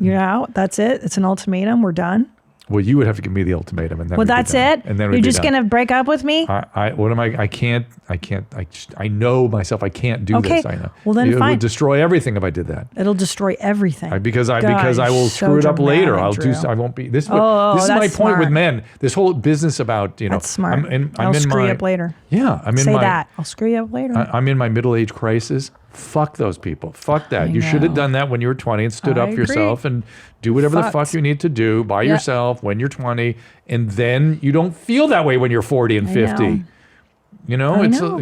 You're out. That's it. It's an ultimatum. We're done. Well, you would have to give me the ultimatum, and then that's it. And then you're just gonna break up with me. What am I? I can't. I know myself. I can't do this. I know. Well, then it fine. would destroy everything if I did that. It'll destroy everything. Because I will screw it up later. I won't be. This is my point with men. This whole business about That's smart. I'll screw you up later. Yeah, I'll screw you up later. I'm in my middle-age crisis. Fuck those people. Fuck that. You should have done that when you were 20 and stood up for yourself and do whatever the fuck you need to do by yourself when you're 20, and then you don't feel that way when you're 40 and 50.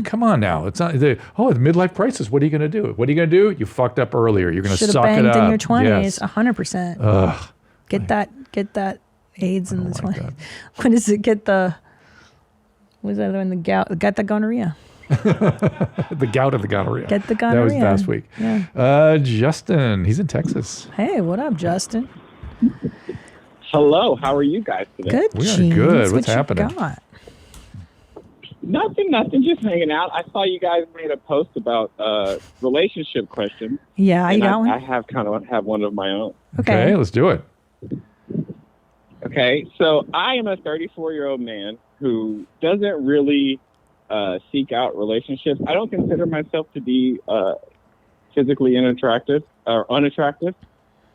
Come on now. It's not the midlife crisis. What are you going to do? What are you going to do? You fucked up earlier. You're going to suck it up. In your 20s, 100%. Ugh. Get that AIDS in the 20s. What is it? Get the gout? Get the gonorrhea. The gout of the gonorrhea. Get the gonorrhea. That was last week. Yeah. Justin, he's in Texas. Hey, what up, Justin? Hello, how are you guys today? Good. We are good. What's happening? Nothing. Just hanging out. I saw you guys made a post about relationship questions. Yeah, you got one. I have one of my own. Okay, let's do it. Okay, so I am a 34-year-old man who doesn't really seek out relationships. I don't consider myself to be physically unattractive.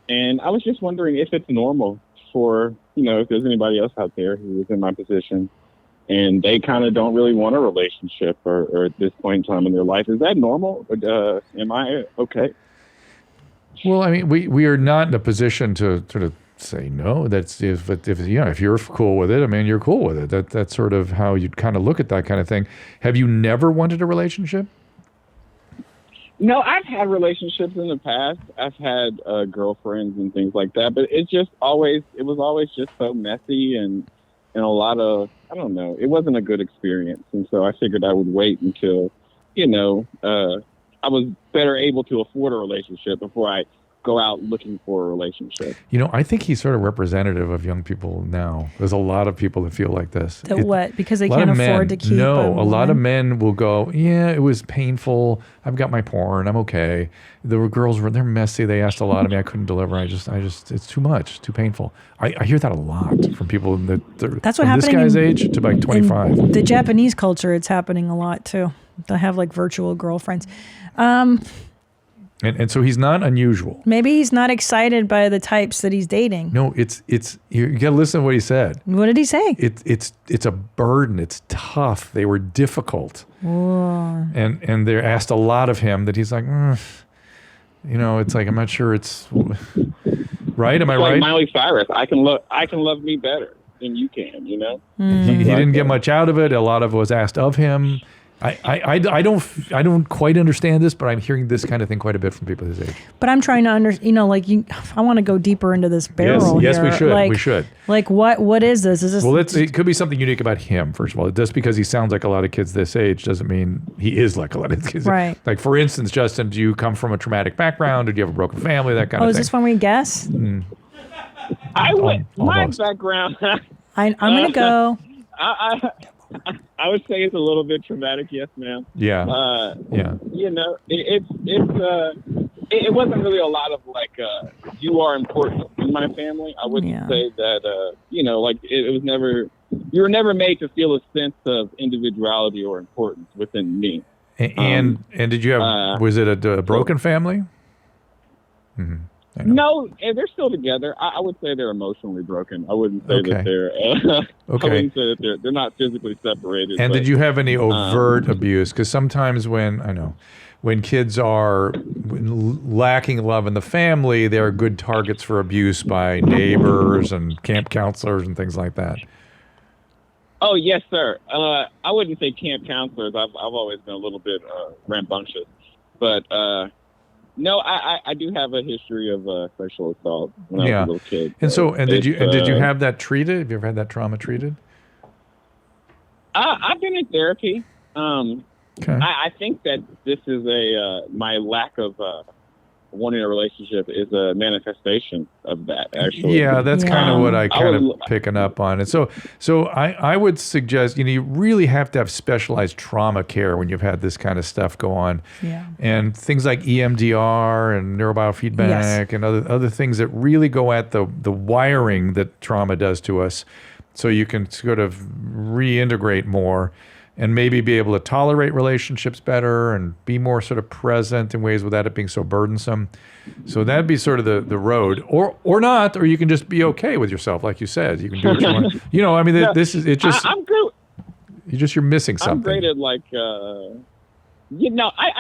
And I was just wondering if it's normal for, if there's anybody else out there who is in my position and they kind of don't really want a relationship or at this point in time in their life. Is that normal? Am I okay? Well, I mean, we are not in a position to sort of say no. That's if you're cool with it, I mean, you're cool with it. That's sort of how you'd kind of look at that kind of thing. Have you never wanted a relationship? No, I've had relationships in the past. I've had girlfriends and things like that, but it was always just so messy and a lot of, I don't know, it wasn't a good experience. And so I figured I would wait until, I was better able to afford a relationship before I go out looking for a relationship. I think he's sort of representative of young people now. There's a lot of people that feel like this. What? Because they can't afford to keep. No, a lot of men will go, yeah, it was painful. I've got my porn. I'm okay. The girls they're messy. They asked a lot of me. I couldn't deliver. I just, it's too much, too painful. I hear that a lot from people that's what from happening this guy's age to like 25. In the Japanese culture, it's happening a lot too. They have like virtual girlfriends. And so he's not unusual. Maybe he's not excited by the types that he's dating. No, it's you got to listen to what he said. What did he say? It's a burden. It's tough. They were difficult. Whoa. And they asked a lot of him that he's like, it's like, I'm not sure it's right. Am I right? Miley Cyrus, I can love me better than you can. He didn't get much out of it. A lot of it was asked of him. I don't quite understand this, but I'm hearing this kind of thing quite a bit from people his age. But I'm trying to understand, I want to go deeper into this barrel. Yes, here. we should. We should. Like, what is this? Is this? Well, it could be something unique about him. First of all, just because he sounds like a lot of kids this age doesn't mean he is like a lot of kids. Right. Like, for instance, Justin, do you come from a traumatic background, or do you have a broken family? That kind of thing. Oh, is this when we guess? My background. I'm gonna go. I would say it's a little bit traumatic, yes, ma'am. Yeah. Yeah. It wasn't really a lot of like, you are important in my family. I wouldn't say that, it was never, you were never made to feel a sense of individuality or importance within me. And did you have, was it a broken family? Mm-hmm. No, they're still together. I would say they're emotionally broken. I wouldn't say that they're. I wouldn't say that they're not physically separated. And did you have any overt abuse? Because sometimes when kids are lacking love in the family, they're good targets for abuse by neighbors and camp counselors and things like that. Oh yes, sir. I wouldn't say camp counselors. I've always been a little bit rambunctious, but. No, I do have a history of sexual assault when I was a little kid. And did you have that treated? Have you ever had that trauma treated? I've been in therapy. I think that this is my lack of wanting a relationship is a manifestation of that, actually. Yeah, that's kind of what I kind of picking up on. And so I would suggest, you really have to have specialized trauma care when you've had this kind of stuff go on. Yeah. And things like EMDR and neurobiofeedback and other things that really go at the wiring that trauma does to us, so you can sort of reintegrate more and maybe be able to tolerate relationships better and be more sort of present in ways without it being so burdensome. So that'd be sort of the road, or not, or you can just be okay with yourself, like you said. You can do what you want. This is it. Just I'm good. You're missing something. I'm great at like, I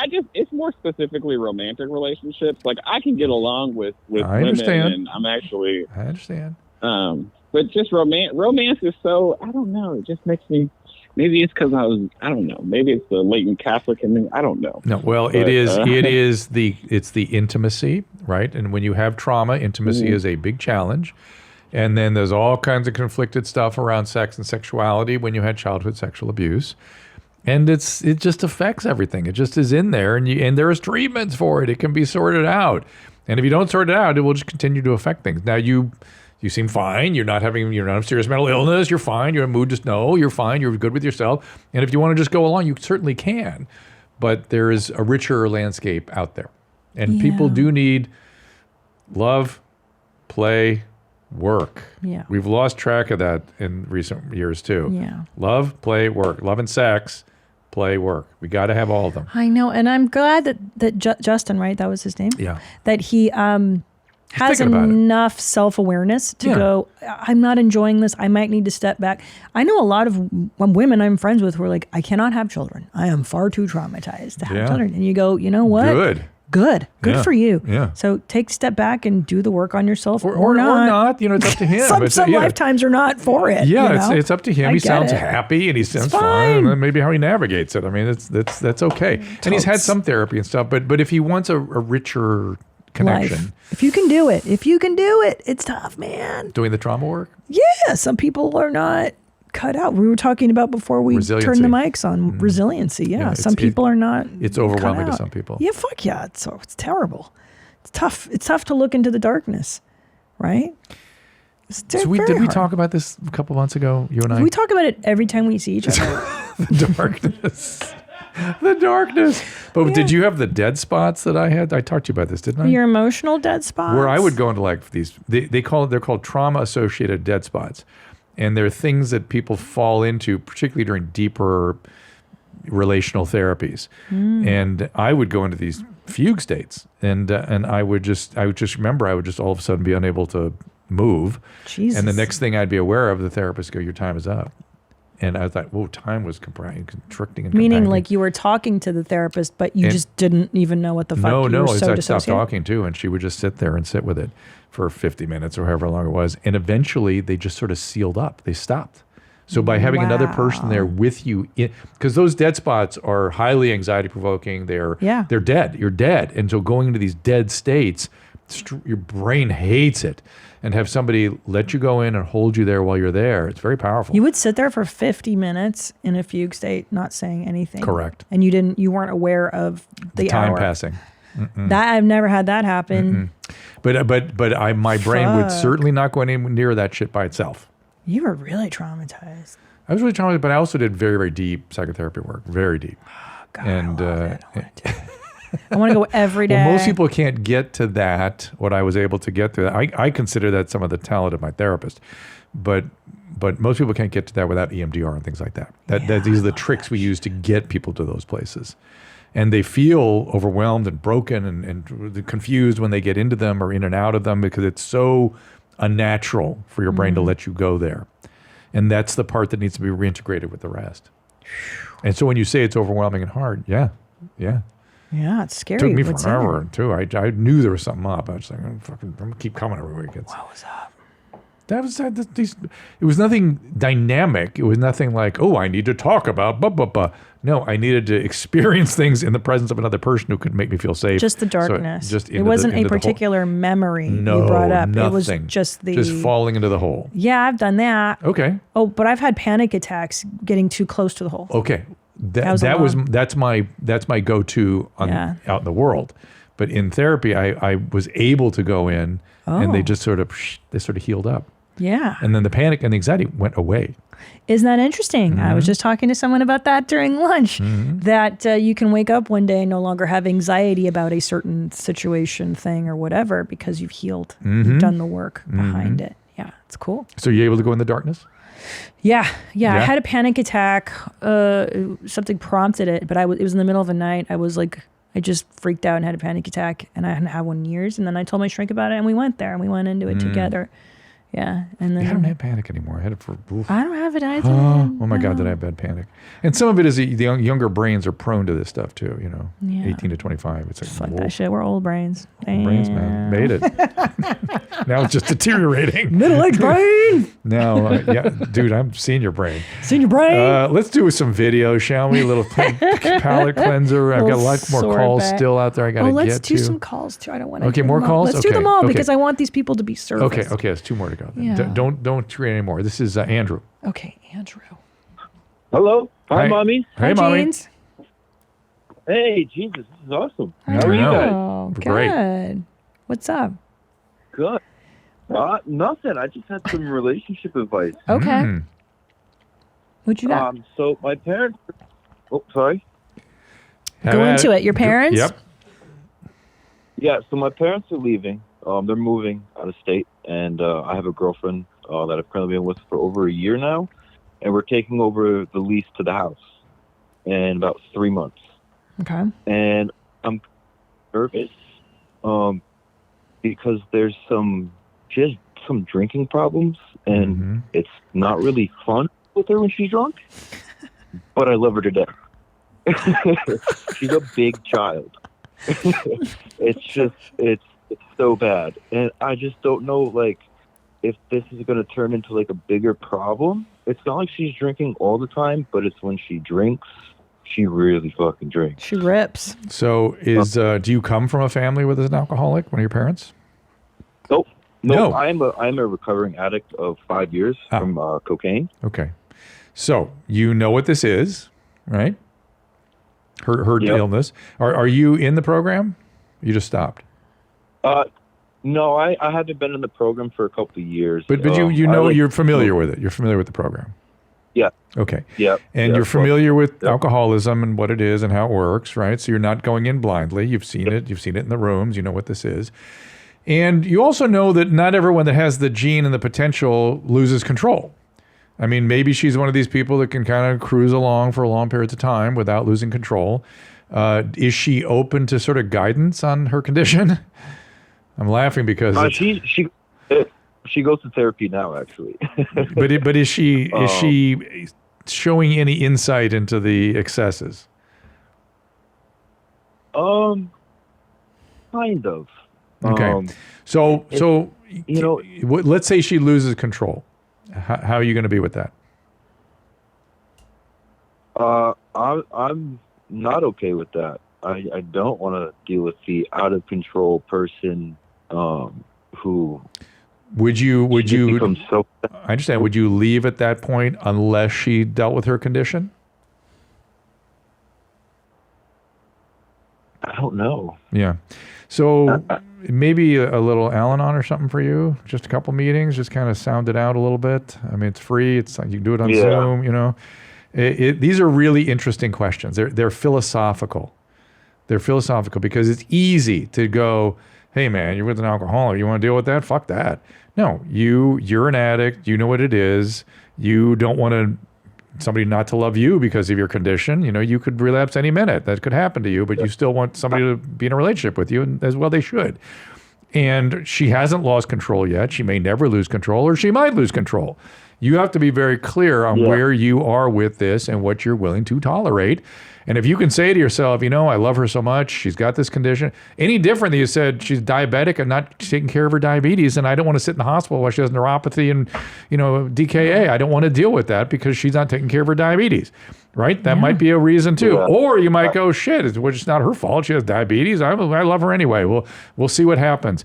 just it's more specifically romantic relationships. Like I can get along with women, and I'm actually. I understand. But just romance is so, I don't know. It just makes me. Maybe it's because I don't know. Maybe it's the latent Catholic in me. I don't know. No, well, it is the intimacy, right? And when you have trauma, intimacy is a big challenge. And then there's all kinds of conflicted stuff around sex and sexuality when you had childhood sexual abuse. And it just affects everything. It just is in there, and there's treatments for it. It can be sorted out. And if you don't sort it out, it will just continue to affect things. Now you seem fine. You're not a serious mental illness. You're fine. You're in a mood. Just know you're fine. You're good with yourself. And if you want to just go along, you certainly can. But there is a richer landscape out there. And people do need love, play, work. Yeah. We've lost track of that in recent years too. Yeah. Love, play, work. Love and sex, play, work. We got to have all of them. I know. And I'm glad that Justin, right? That was his name? Yeah. That he has enough self-awareness to go, I'm not enjoying this. I might need to step back. I know a lot of women I'm friends with who are like, I cannot have children. I am far too traumatized to have children. And you go, you know what? Good for you. Yeah. So take a step back and do the work on yourself or not. You know, it's up to him. some lifetimes are not for it. Yeah, you know? it's up to him. He sounds happy and he sounds fine. And maybe how he navigates it. I mean, that's okay. And he's had some therapy and stuff, but if he wants a richer connection. Life. If you can do it, it's tough, man. Doing the trauma work? Yeah, some people are not cut out. We were talking about before we turned the mics on resiliency. Yeah, some people are not. It's overwhelming to some people. Yeah, fuck yeah. It's terrible. It's tough. It's tough to look into the darkness, right? Did we talk about this a couple months ago, you and I? We talk about it every time we see each other. The darkness. The darkness. But did you have the dead spots that I had? I talked to you about this, didn't I? Your emotional dead spots? Where I would go into like these, they're called trauma-associated dead spots. And they're things that people fall into, particularly during deeper relational therapies. And I would go into these fugue states. And I would just remember I would just all of a sudden be unable to move. Jesus. And the next thing I'd be aware of, the therapist go, your time is up. And I thought, whoa, time was constricting and meaning like you were talking to the therapist, but you just didn't even know what the fuck you were so I stopped talking too, and she would just sit there and sit with it for 50 minutes or however long it was. And eventually they just sort of sealed up. They stopped. So by having another person there with you, because those dead spots are highly anxiety provoking, they're dead. You're dead. And so going into these dead states, your brain hates it. And have somebody let you go in and hold you there while you're there. It's very powerful. You would sit there for 50 minutes in a fugue state, not saying anything. Correct. And you weren't aware of the time hour. passing. That I've never had that happen. But my brain would certainly not go anywhere near that shit by itself. You were really traumatized. I was really traumatized, but I also did very, very deep psychotherapy work. Very deep. Oh, God, and I want to go every day. Well, most people can't get to that, what I was able to get to. I consider that some of the talent of my therapist. But most people can't get to that without EMDR and things like that. These are the tricks we use to get people to those places. And they feel overwhelmed and broken and confused when they get into them or in and out of them because it's so unnatural for your brain to let you go there. And that's the part that needs to be reintegrated with the rest. And so when you say it's overwhelming and hard, yeah. Yeah, it's scary. It took me forever, too. I knew there was something up. I was like, I'm going to keep coming every week. What was up? It was nothing dynamic. It was nothing like, oh, I need to talk about blah, blah, blah. No, I needed to experience things in the presence of another person who could make me feel safe. Just the darkness. It wasn't a particular memory you brought up. Nothing. It was just falling into the hole. Yeah, I've done that. Okay. Oh, but I've had panic attacks getting too close to the hole. Okay. That's my go-to out in the world. But in therapy, I was able to go in and they just sort of healed up. Yeah. And then the panic and the anxiety went away. Isn't that interesting? I was just talking to someone about that during lunch, that you can wake up one day and no longer have anxiety about a certain situation, thing, or whatever because you've healed. You've done the work behind it. Yeah, it's cool. So you're able to go in the darkness? Yeah. I had a panic attack. Something prompted it, but it was in the middle of the night. I just freaked out and had a panic attack, and I hadn't had one in years. And then I told my shrink about it, and we went there, and we went into it together. Yeah, and then I don't have panic anymore. I had it for. Oof. I don't have it either. Oh my God, did I have bad panic? And some of it is the younger brains are prone to this stuff too. 18 to 25. It's like fuck that shit. We're old brains. Old brains, man, made it. Now it's just deteriorating. Middle-aged brain. Now, dude, I'm senior brain. Senior brain. Let's do some video, shall we? A little palate cleanser. I've got a lot more calls still out there. I got to get to. Let's do some calls too. I don't want to. Okay, more calls. Let's do them all because I want these people to be serviced. Okay. There's two more to go. Yeah. Don't treat anymore. This is Andrew. Okay, Andrew. Hello. Hi, Mommy. Hey, Mommy. Jeans. Hey, Jesus, this is awesome. How are you guys? Oh, good. Great. What's up? Good. Nothing. I just had some relationship advice. Okay. What you got? So my parents. Oh, sorry. Go into it. Your parents? Yep. Yeah. So my parents are leaving. They're moving out of state, and I have a girlfriend that I've currently been with for over a year now, and we're taking over the lease to the house in about 3 months. Okay. And I'm nervous because there's some drinking problems, and it's not really fun with her when she's drunk. But I love her to death. She's a big child. It's so bad, and I just don't know, like, if this is going to turn into like a bigger problem. It's not like she's drinking all the time, but it's when she drinks, she really fucking drinks. She rips. So do you come from a family with an alcoholic? One of your parents? Nope. No. I'm a recovering addict of 5 years from cocaine. Okay. So you know what this is, right? Her illness. Are you in the program? You just stopped. No, I haven't been in the program for a couple of years. But you know, you're familiar with it. You're familiar with the program. Yeah. Okay. Yeah. And you're familiar with alcoholism and what it is and how it works, right? So you're not going in blindly. You've seen it. You've seen it in the rooms. You know what this is. And you also know that not everyone that has the gene and the potential loses control. I mean, maybe she's one of these people that can kind of cruise along for long periods of time without losing control. Is she open to sort of guidance on her condition? I'm laughing because she goes to therapy now, actually. but is she showing any insight into the excesses? Kind of. Okay. So you know, let's say she loses control. How are you going to be with that? I'm not okay with that. I don't want to deal with the out of control person who. Would you? Becomes so. I understand. Would you leave at that point unless she dealt with her condition? I don't know. Yeah. So maybe a little Al-Anon or something for you. Just a couple meetings. Just kind of sound it out a little bit. I mean, it's free. You can do it on Zoom. You know, these are really interesting questions. They're philosophical. They're philosophical because it's easy to go, hey man, you're with an alcoholic. You want to deal with that? Fuck that. No, you're an addict. You know what it is. You don't want somebody not to love you because of your condition. You know, you could relapse any minute. That could happen to you, but you still want somebody to be in a relationship with you, and as well they should. And she hasn't lost control yet. She may never lose control, or she might lose control. You have to be very clear on where you are with this and what you're willing to tolerate. And if you can say to yourself, you know, I love her so much, she's got this condition, any different than you said she's diabetic and not taking care of her diabetes, and I don't want to sit in the hospital while she has neuropathy and, you know, DKA. I don't want to deal with that because she's not taking care of her diabetes, right? That might be a reason too. Yeah. Or you might go, shit, it's not her fault. She has diabetes. I love her anyway. We'll see what happens.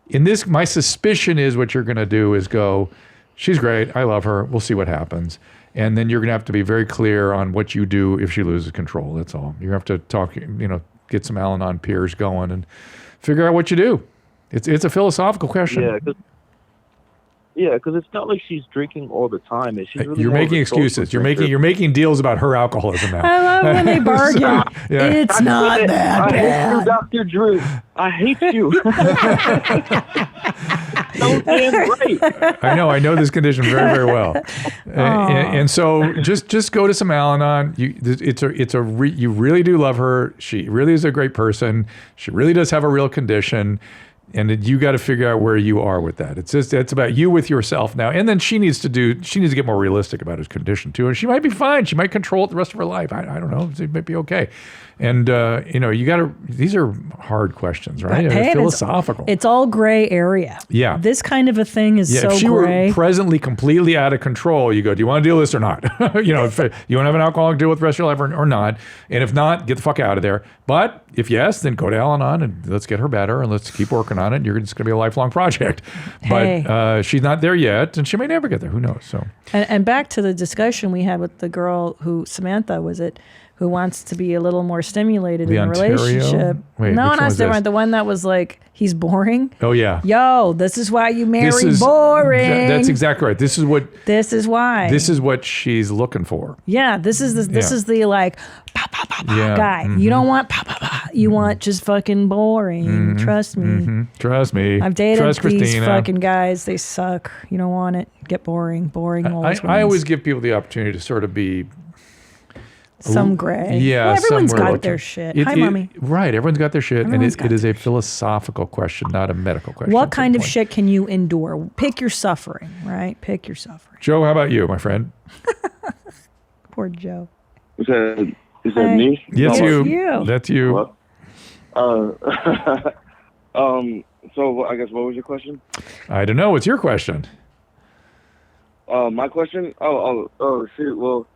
In this, my suspicion is what you're going to do is go, she's great. I love her. We'll see what happens. And then you're going to have to be very clear on what you do if she loses control. That's all. You have to talk, you know, get some Al-Anon peers going and figure out what you do. It's a philosophical question. Yeah, because it's not like she's drinking all the time. Really you're making excuses. You're making deals about her alcoholism now. I love when they bargain. It's not that bad. I hate you, Dr. Drew. I hate you. So damn right. I know this condition very, very well. And so just go to some Al-Anon. You really do love her. She really is a great person. She really does have a real condition. And you got to figure out where you are with that. It's about you with yourself now. And then she needs to get more realistic about his condition too. And she might be fine. She might control it the rest of her life. I don't know. It might be okay. And, you know, these are hard questions, right? They're philosophical. It's all gray area. Yeah. This kind of a thing is so gray. If she were presently completely out of control, you go, do you want to do this or not? You know, if you want to have an alcoholic deal with the rest of your life or not. And if not, get the fuck out of there. But if yes, then go to Al-Anon and let's get her better and let's keep working on it. It's going to be a lifelong project. But she's not there yet and she may never get there. Who knows? So. And back to the discussion we had with the girl Samantha, who wants to be a little more stimulated in a relationship. Wait, no, not different. The one that was like, he's boring. Oh yeah. Yo, this is why you marry boring. That's exactly right. This is why. This is what she's looking for. Yeah. This is the like pa, pa, pa, pa, guy. Mm-hmm. You don't want pa, pa, pa. You want just fucking boring. Mm-hmm. Trust me. Mm-hmm. Trust me. I've dated these Christina. fucking guys. They suck. You don't want it. Get boring. Boring. I always give people the opportunity to sort of be some gray. Yeah, well, everyone's somewhere got like their it. shit. Hi, mommy. Right, everyone's got their shit, Everyone's and got it is their a philosophical question, not a medical question. What at some kind of point. shit can you endure? Pick your suffering, right? Pick your suffering. Joe, how about you, my friend? Poor Joe. Is that Hi. me? Yes, Yes, you. you. That's you. What? So I guess what was your question? I don't know. What's your question? My question? Oh, shoot. Well,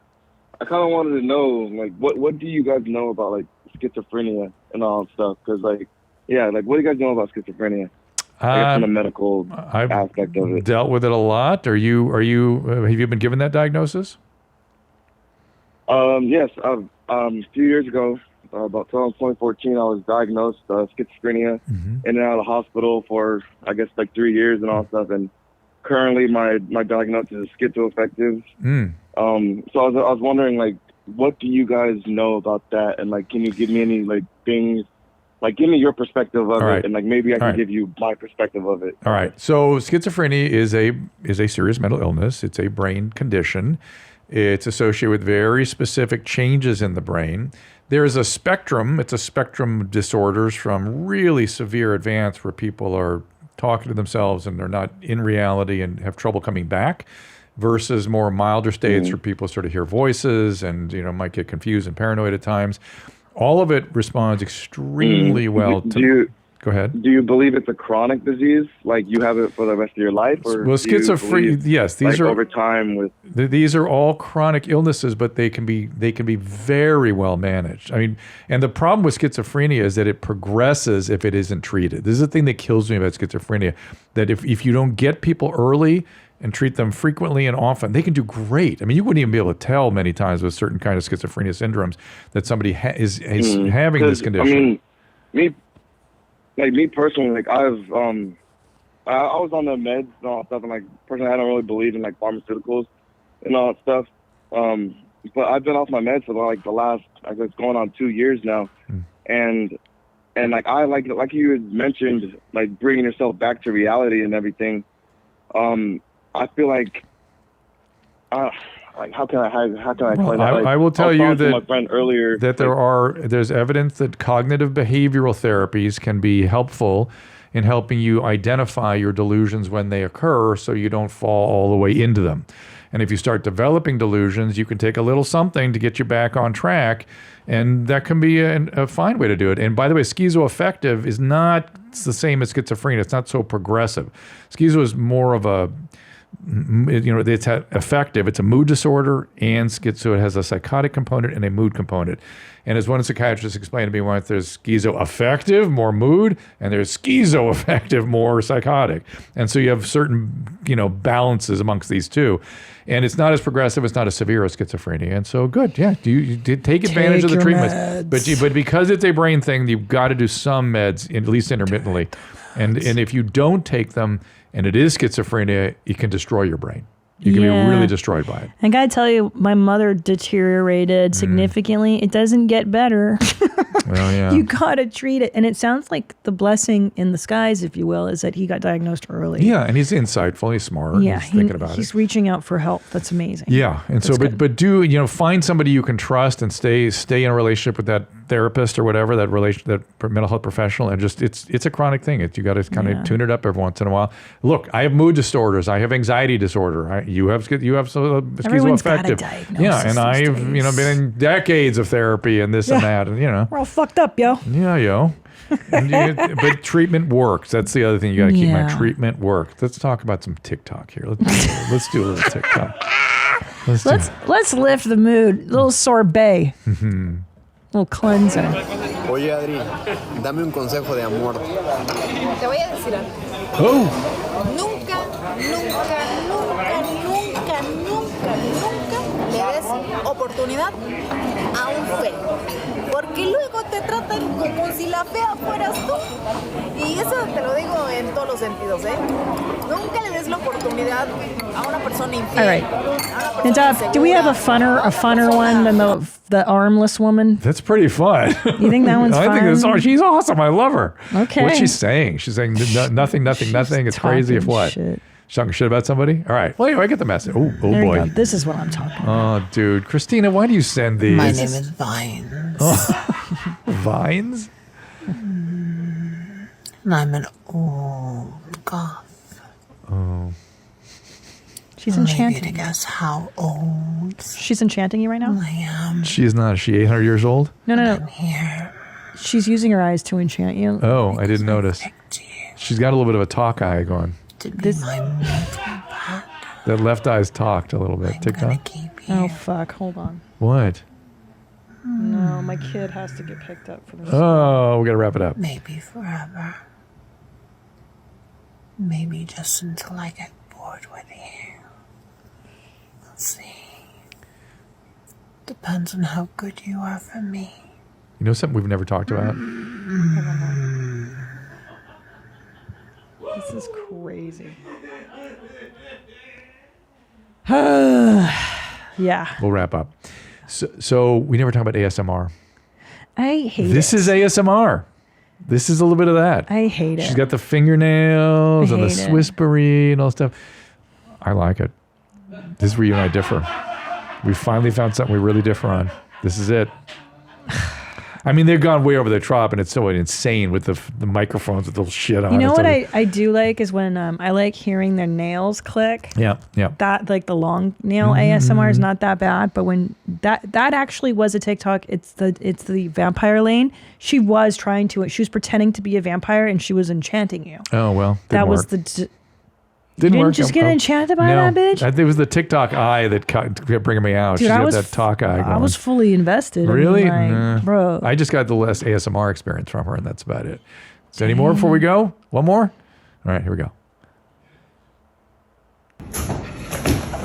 I kind of wanted to know, like, what do you guys know about, like, schizophrenia and all that stuff? Because, like, yeah, like, what do you guys know about schizophrenia? I guess from the medical aspect of it. Dealt with it a lot. Have you been given that diagnosis? Yes. A few years ago, about 2014, I was diagnosed schizophrenia, in and out of the hospital for, I guess, like 3 years and all that stuff. And currently, my diagnosis is schizoaffective. So I was wondering, like, what do you guys know about that? And, like, can you give me any, like, things, like, give me your perspective of it, and, like, maybe I can give you my perspective of it. All right. So schizophrenia is a serious mental illness. It's a brain condition. It's associated with very specific changes in the brain. There is a spectrum. It's a spectrum of disorders from really severe advanced where people are talking to themselves and they're not in reality and have trouble coming back, versus more milder states where people sort of hear voices and, might get confused and paranoid at times. All of it responds extremely well to... Go ahead. Do you believe it's a chronic disease? Like, you have it for the rest of your life? Or well, schizophrenia, yes. These are over time with... These are all chronic illnesses, but they can be very well managed. I mean, and the problem with schizophrenia is that it progresses if it isn't treated. This is the thing that kills me about schizophrenia, that if you don't get people early and treat them frequently and often, they can do great. I mean, you wouldn't even be able to tell many times with certain kind of schizophrenia syndromes that somebody is having this condition. I mean, me personally, like, I was on the meds and all that stuff, and, like, personally, I don't really believe in, like, pharmaceuticals and all that stuff. But I've been off my meds for, like, the last, I guess, going on 2 years now. And like, I like you had mentioned, like, bringing yourself back to reality and everything. I feel like, how can I explain that? Like, I will tell you that my friend earlier that there's evidence that cognitive behavioral therapies can be helpful in helping you identify your delusions when they occur, so you don't fall all the way into them. And if you start developing delusions, you can take a little something to get you back on track, and that can be a fine way to do it. And by the way, schizoaffective is not the same as schizophrenia. It's not so progressive. Schizo is more of a it's affective. It's a mood disorder, and so it has a psychotic component and a mood component. And as one psychiatrist explained to me once, there's schizoaffective, more mood, and there's schizoaffective, more psychotic. And so you have certain, balances amongst these two. And it's not as progressive, it's not as severe as schizophrenia. And so good, yeah. You did take advantage of the treatments. But because it's a brain thing, you've got to do some meds, at least intermittently. And if you don't take them, and it is schizophrenia, it can destroy your brain. You can be really destroyed by it. I gotta tell you, my mother deteriorated significantly. It doesn't get better. Well, yeah. You gotta treat it. And it sounds like the blessing in the skies, if you will, is that he got diagnosed early. Yeah, and he's insightful, he's smart, Yeah, he's thinking about it. He's reaching out for help. That's amazing. Yeah, and That's so, but do, find somebody you can trust and stay in a relationship with that therapist or whatever, that mental health professional, and just, it's a chronic thing. You got to kind of tune it up every once in a while. Look, I have mood disorders. I have anxiety disorder. You have Everyone's got a schizoaffective. diagnosis Yeah, and I've, been in decades of therapy and this and that, and We're all fucked up, yo. Yeah, yo. But treatment works. That's the other thing you got to keep in mind. Treatment works. Let's talk about some TikTok here. Let's do a little TikTok. Let's lift the mood. A little sorbet. Little cleansing. Oye, Adri, dame un consejo de amor. Te voy a decir algo. Oh. Nunca le des oportunidad a un feo. Porque luego te tratan como si la fea fueras tú. Y eso te lo digo en todos los sentidos, ¿eh? Nunca le des la oportunidad a una persona infiel. All right. And do we have a funner one than the armless woman? That's pretty fun. You think that one's fun? I think she's awesome. I love her. Okay. What's she saying? She's saying nothing. It's crazy if what? Shit. She's talking shit about somebody? All right. Well, anyway, I get the message. Oh There you boy. go. This is what I'm talking about. Oh, dude. Christina, why do you send these? My name is Vines. Vines? And I'm an old goth. Oh. She's enchanting. To guess how old She's enchanting you right now? I am. She is not. Is she 800 years old? No. Here. She's using her eyes to enchant you. Oh, I didn't notice. She's got a little bit of a talk eye going. That left eye's talked a little bit. TikTok? Oh, fuck. Hold on. What? No, my kid has to get picked up for this. Oh, we got to wrap it up. Maybe forever. Maybe just until I get bored with you. Let's see. Depends on how good you are for me. You know something we've never talked about? This is crazy. Yeah. We'll wrap up. So we never talk about ASMR. I hate This it. is ASMR. This is a little bit of that. I hate it. She's got the fingernails and the hate it. Swispery and all stuff. I like it. This is where you and I differ. We finally found something we really differ on. This is it. I mean, they've gone way over the top, and it's so insane with the microphones with the little shit on. You know it. what I do like is when I like hearing their nails click. Yeah. That like the long nail ASMR is not that bad, but when that actually was a TikTok. It's the vampire lane. She was pretending to be a vampire and she was enchanting you. Oh well, That was work. the. Didn't you work. didn't just get enchanted by that bitch? It was the TikTok eye that kept bringing me out. Dude, She's I got was that talk eye going. I was fully invested. Really? I mean, like, Nah. bro. I just got the less ASMR experience from her, and that's about it. Is there any more before we go? One more? All right, here we go.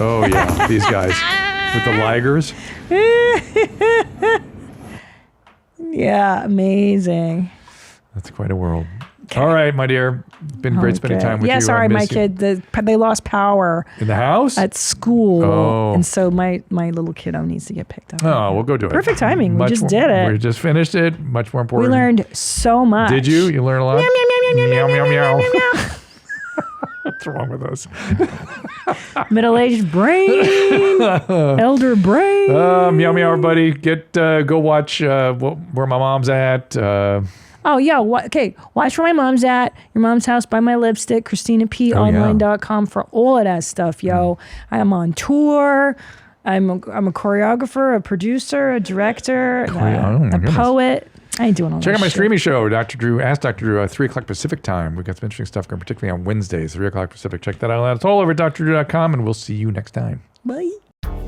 Oh, yeah. These guys with the ligers. Yeah, amazing. That's quite a world. All right, my dear. It's been great spending time with you. Yeah, sorry, I my miss you. kid. They lost power In the house? at school, Oh. and so my little kiddo needs to get picked up. Oh, we'll go do it. Perfect timing. We Much just more- did it. We just finished it. Much more We important. learned so much. Did you? You learned a lot? Meow, meow, meow, meow, meow, meow, meow, meow, meow. What's wrong with us? Middle-aged brain, elder brain. Meow meow, everybody. Go watch Where My Mom's At. Oh, yeah. Okay. Watch where my mom's at. Your Mom's House, Buy My Lipstick, ChristinaPOnline.com for all of that stuff, yo. I am on tour. I'm a choreographer, a producer, a director, a poet. I ain't doing all that Check out my shit. streaming show, Dr. Drew. Ask Dr. Drew, 3 o'clock Pacific time. We've got some interesting stuff going, particularly on Wednesdays, 3 o'clock Pacific. Check that out. It's all over at drdrew.com, and we'll see you next time. Bye.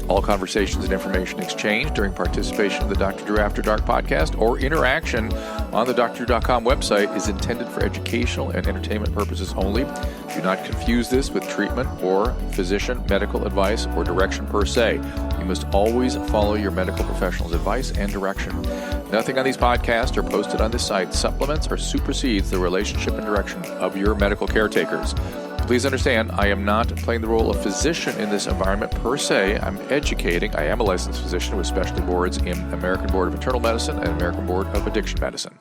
All conversations and information exchanged during participation in the Dr. Drew After Dark podcast or interaction on the drdrew.com website is intended for educational and entertainment purposes only. Do not confuse this with treatment or physician medical advice or direction per se. You must always follow your medical professional's advice and direction. Nothing on these podcasts or posted on this site supplements or supersedes the relationship and direction of your medical caretakers. Please understand, I am not playing the role of physician in this environment per se. I'm educating. I am a licensed physician with specialty boards in American Board of Internal Medicine and American Board of Addiction Medicine.